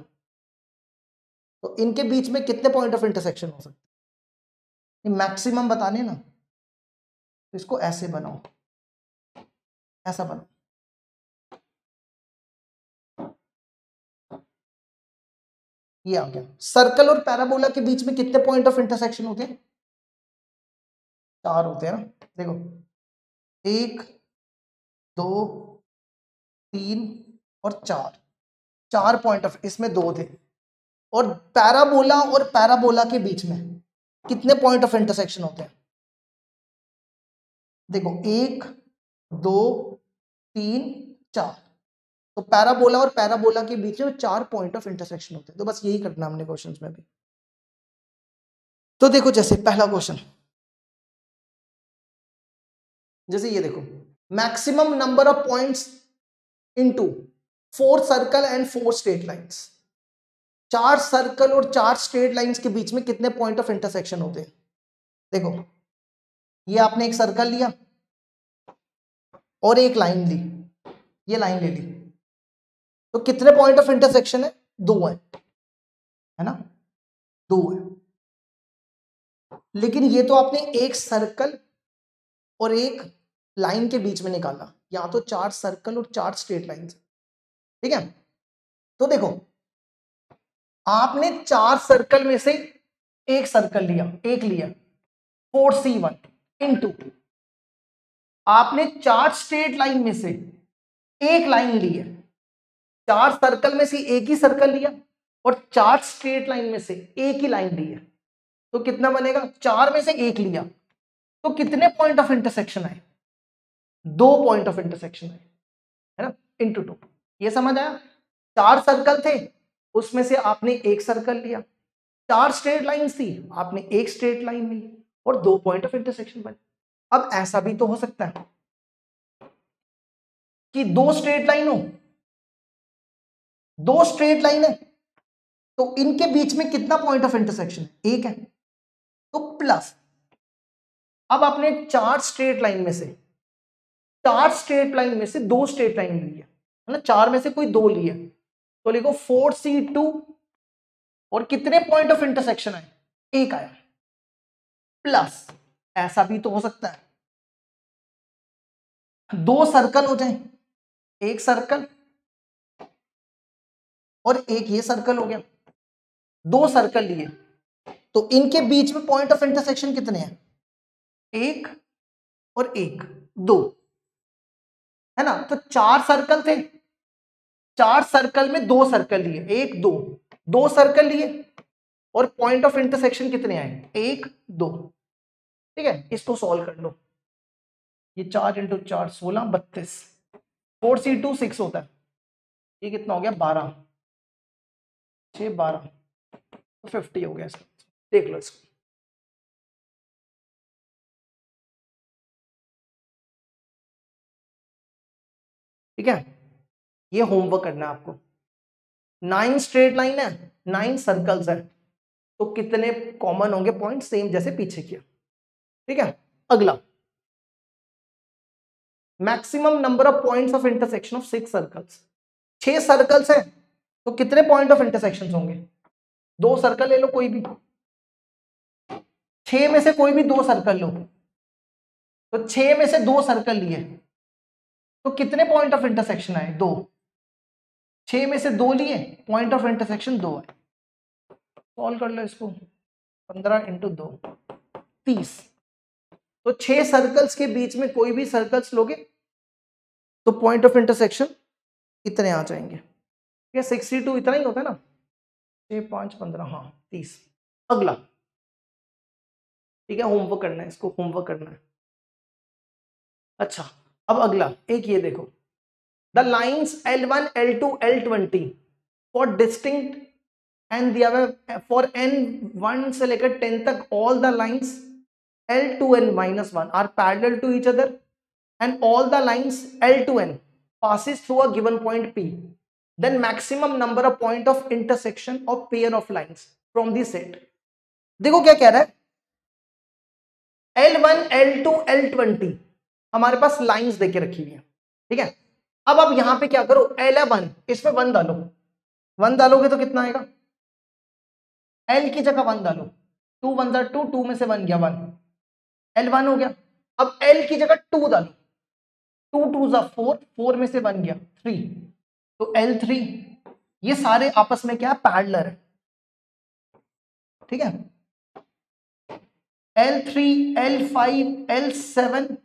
तो इनके बीच में कितने पॉइंट ऑफ इंटरसेक्शन हो सकते हैं? मैक्सिमम बताने ना, तो इसको ऐसे बनाओ, ऐसा बनाओ, ये आ गया। सर्कल और पैराबोला के बीच में कितने पॉइंट ऑफ इंटरसेक्शन होते हैं? चार होते हैं ना। देखो 1 2 3 और 4, चार पॉइंट ऑफ, इसमें दो थे। और पैराबोला और पैराबोला के बीच में कितने पॉइंट ऑफ इंटरसेक्शन होते हैं? देखो 1 2 3 4, तो पैराबोला और पैराबोला के बीच में चार पॉइंट ऑफ इंटरसेक्शन होते हैं। तो बस यही करना हमने क्वेश्चंस में भी। तो देखो जैसे पहला क्वेश्चन, जैसे ये देखो, maximum number of points into 4 circle and 4 straight lines. चार सर्कल और चार स्ट्रेट लाइंस के बीच में कितने पॉइंट ऑफ इंटरसेक्शन होते हैं? देखो ये आपने एक सर्कल लिया और एक लाइन ली, ये लाइन ले ली, तो कितने पॉइंट ऑफ इंटरसेक्शन है? दो है ना, दो है। लेकिन ये तो आपने एक सर्कल और एक लाइन के बीच में निकाला, यहां तो चार सर्कल और चार स्ट्रेट लाइंस, ठीक है, तो देखो आपने 4 सर्कल में से एक सर्कल लिया, एक लिया 4C1 इंटू आपने 4 स्ट्रेट लाइन में से एक लाइन ली है, 4 सर्कल में से एक ही सर्कल लिया और 4 स्ट्रेट लाइन में से एक ही लाइन ली है, तो कितना बनेगा? 4 में से एक लिया तो कितने पॉइंट ऑफ इंटरसेक्शन आए? 2 पॉइंट ऑफ इंटरसेक्शन आए, है ना, इंटू 2। ये समझ आया? 4 सर्कल थे, उसमें से आपने एक सर्कल लिया, 4 स्ट्रेट लाइन थी, आपने एक स्ट्रेट लाइन ली और 2 पॉइंट ऑफ इंटरसेक्शन बने। अब ऐसा भी तो हो सकता है कि 2 स्ट्रेट लाइन हो, 2 स्ट्रेट लाइन है तो इनके बीच में कितना पॉइंट ऑफ इंटरसेक्शन है? एक है, तो प्लस अब आपने 4 स्ट्रेट लाइन में से 2 स्ट्रेट लाइन ली है ना, 4 में से कोई 2 लिए, तो लिखो 4C2 और कितने पॉइंट ऑफ इंटरसेक्शन आए? एक आया, प्लस ऐसा भी तो हो सकता है 2 सर्कल हो जाए, एक सर्कल और एक ये सर्कल हो गया, 2 सर्कल लिए तो इनके बीच में पॉइंट ऑफ इंटरसेक्शन कितने हैं? एक और एक, 2, है ना। तो 4 सर्कल थे, 4 सर्कल में 2 सर्कल लिए, 1 2, 2 सर्कल लिए और पॉइंट ऑफ इंटरसेक्शन कितने आए? 1 2। ठीक है, इसको सॉल्व कर लो। ये 4 इंटू 4 16 32, 4C2 6 होता है, ये कितना हो गया? 12, 6 12, तो 50 हो गया इसका। देख लो इसको, ठीक है, ये होमवर्क करना है आपको। 9 स्ट्रेट लाइन है, 9 सर्कल्स है, तो कितने कॉमन होंगे पॉइंट? सेम जैसे पीछे किया। ठीक है, अगला maximum number of points of intersection of 6 circles. 6 circles है तो कितने पॉइंट ऑफ इंटरसेक्शन होंगे? 2 सर्कल ले लो कोई भी, 6 में से कोई भी 2 सर्कल लो, तो 6 में से 2 सर्कल लिए तो कितने पॉइंट ऑफ इंटरसेक्शन आए? 2। 6 में से 2 लिए, पॉइंट ऑफ इंटरसेक्शन 2 है। सॉल्व कर लो इसको, 15 इंटू 2 30। तो 6 सर्कल्स के बीच में कोई भी सर्कल्स लोगे तो पॉइंट ऑफ इंटरसेक्शन इतने आ जाएंगे। ये 62 इतना ही होता है ना, 6 5 15, हाँ 30। अगला, ठीक है, होमवर्क करना है, इसको होमवर्क करना है। अच्छा, अब अगला एक ये देखो, the lines L1 L2 L20 for distinct and दिया हुआ फॉर n1 से लेकर 10 तक, all the lines L2n minus 1 are parallel to each other and all the lines L2n passes through a given point P, then maximum number of point of intersection of pair of lines from the set। देखो क्या कह रहा है, L1 L2 L20 हमारे पास lines देके रखी हुई है, ठीक है। अब आप यहां पे क्या करो, L1 इसमें 1 डालो, 1 डालोगे तो कितना आएगा? L की जगह 1 डालो, 2 1 2, 2 में से 1 गया 1, L1 हो गया। अब L की जगह 2 डालो, 2 2 4, 4 में से 1 गया 3, तो L3। ये सारे आपस में क्या पैरेलल है, ठीक है। L3 L5 L7,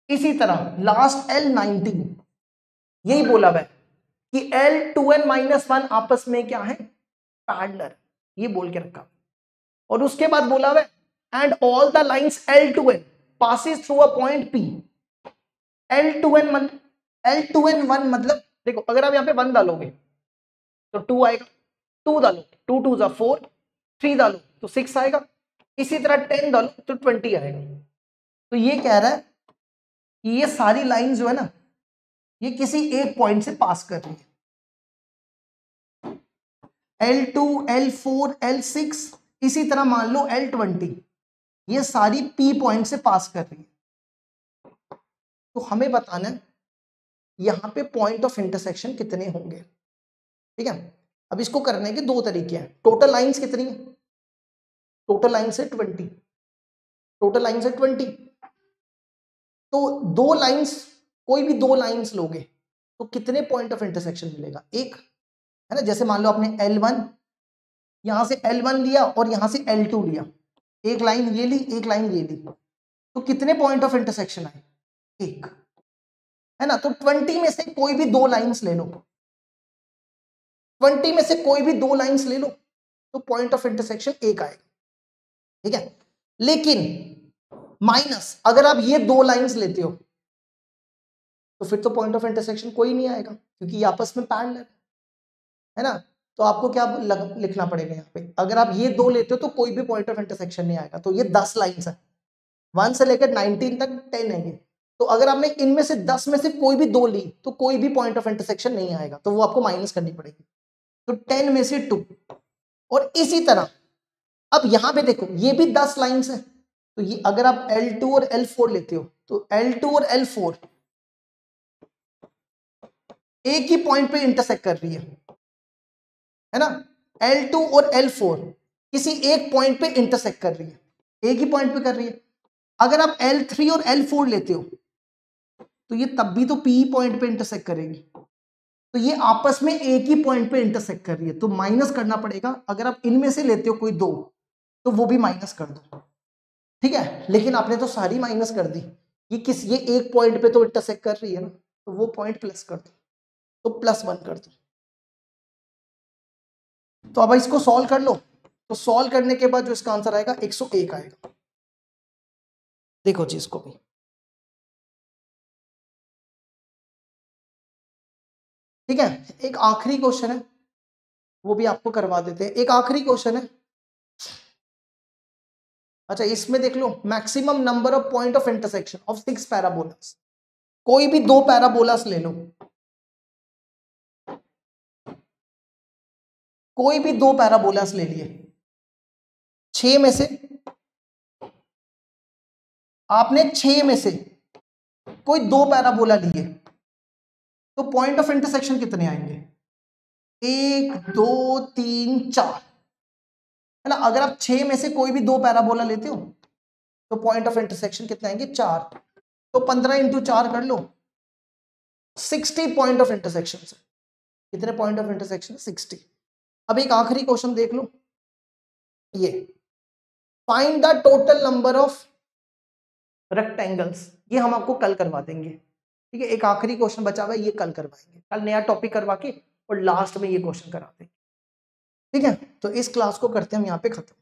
इसी तरह लास्ट L19। यही बोला हुआ है कि L2n minus 1 आपस में क्या है? पैरेलल, ये बोल के रखा। और उसके बाद बोला हुआ है and all the lines L2n passes through a point P। L2n 1 मतलब देखो, अगर आप यहाँ पे 1 डालोगे तो 2 आएगा, 2 डालो 2 2 4, 3 डालो तो 6 आएगा, इसी तरह 10 डालो तो 20 आएगा। तो ये कह रहा है कि ये सारी लाइन जो है ना, ये किसी एक पॉइंट से पास कर रही है। L2 L4 L6, इसी तरह मान लो L20, ये सारी P पॉइंट से पास कर रही है। तो हमें बताना है यहां पे पॉइंट ऑफ इंटरसेक्शन कितने होंगे, ठीक है। अब इसको करने के 2 तरीके हैं। टोटल लाइंस कितनी है? टोटल लाइंस है 20, टोटल लाइंस है 20। तो 2 लाइंस, कोई भी 2 लाइंस लोगे तो कितने पॉइंट ऑफ इंटरसेक्शन मिलेगा? एक, है ना। जैसे मान लो आपने L1, यहां से L1 लिया और यहां से L2 लिया, एक लाइन ये ली, एक लाइन ये ली, तो कितने पॉइंट ऑफ इंटरसेक्शन आए? एक, है ना। तो 20 में से कोई भी दो लाइंस ले लो, 20 में से कोई भी दो लाइंस ले लो, तो पॉइंट ऑफ इंटरसेक्शन एक आएगा, ठीक है। लेकिन माइनस अगर आप ये दो लाइंस लेते हो तो फिर तो पॉइंट ऑफ इंटरसेक्शन कोई नहीं आएगा, क्योंकि ये आपस में पैरेलल है ना। तो आपको क्या लिखना पड़ेगा यहाँ पे? अगर आप ये दो लेते हो तो कोई भी पॉइंट ऑफ इंटरसेक्शन नहीं आएगा। तो ये 10 लाइंस है, 1 से लेकर 19 तक 10 है ये। तो अगर आपने इनमें से 10 में से कोई भी दो ली तो कोई भी पॉइंट ऑफ इंटरसेक्शन नहीं आएगा, तो वो आपको माइनस करनी पड़ेगी। तो 10 में से 2। और इसी तरह अब यहां पे देखो, ये भी 10 लाइंस है, तो ये अगर आप L2 और L4 लेते हो तो L2 और L4 एक ही पॉइंट पे इंटरसेक्ट कर रही है ना। L2 और L4 किसी एक पॉइंट पे इंटरसेक्ट कर रही है, एक ही पॉइंट पे कर रही है। अगर आप L3 और L4 लेते हो तो ये तब भी तो P पॉइंट पे इंटरसेक्ट करेगी, तो ये आपस में एक ही पॉइंट पे इंटरसेक्ट कर रही है, तो माइनस करना पड़ेगा। अगर आप इनमें से लेते हो कोई दो तो वो भी माइनस कर दो, ठीक है। लेकिन आपने तो सारी माइनस कर दी, ये एक पॉइंट पे तो इंटरसेक्ट कर रही है ना, तो वो पॉइंट प्लस कर दो, तो +1 कर दो। तो अब इसको सॉल्व कर लो, तो सॉल्व करने के बाद जो इसका आंसर आएगा 101 आएगा। देखो जी इसको भी, ठीक है। एक आखिरी क्वेश्चन है, वो भी आपको करवा देते हैं। एक आखिरी क्वेश्चन है, अच्छा इसमें देख लो, maximum number of point of intersection of 6 parabolas. कोई भी दो पैराबोलास ले लो, कोई भी दो पैराबोलास ले लिए, 6 में से आपने 6 में से कोई दो पैराबोला लिए, तो पॉइंट ऑफ इंटरसेक्शन कितने आएंगे? 1 2 3 4, है ना। अगर आप 6 में से कोई भी दो पैराबोला लेते हो तो पॉइंट ऑफ इंटरसेक्शन कितने आएंगे? 4। तो 15 × 4 कर लो, 60 पॉइंट ऑफ इंटरसेक्शन है। कितने पॉइंट ऑफ इंटरसेक्शन? 60। अब एक आखिरी क्वेश्चन देख लो, ये find the total number of rectangles. ये हम आपको कल करवा देंगे, ठीक है। एक आखिरी क्वेश्चन बचा हुआ है, ये कल करवाएंगे, कल नया टॉपिक करवा के और लास्ट में ये क्वेश्चन करा देंगे, ठीक है। तो इस क्लास को करते हैं हम यहाँ पे खत्म।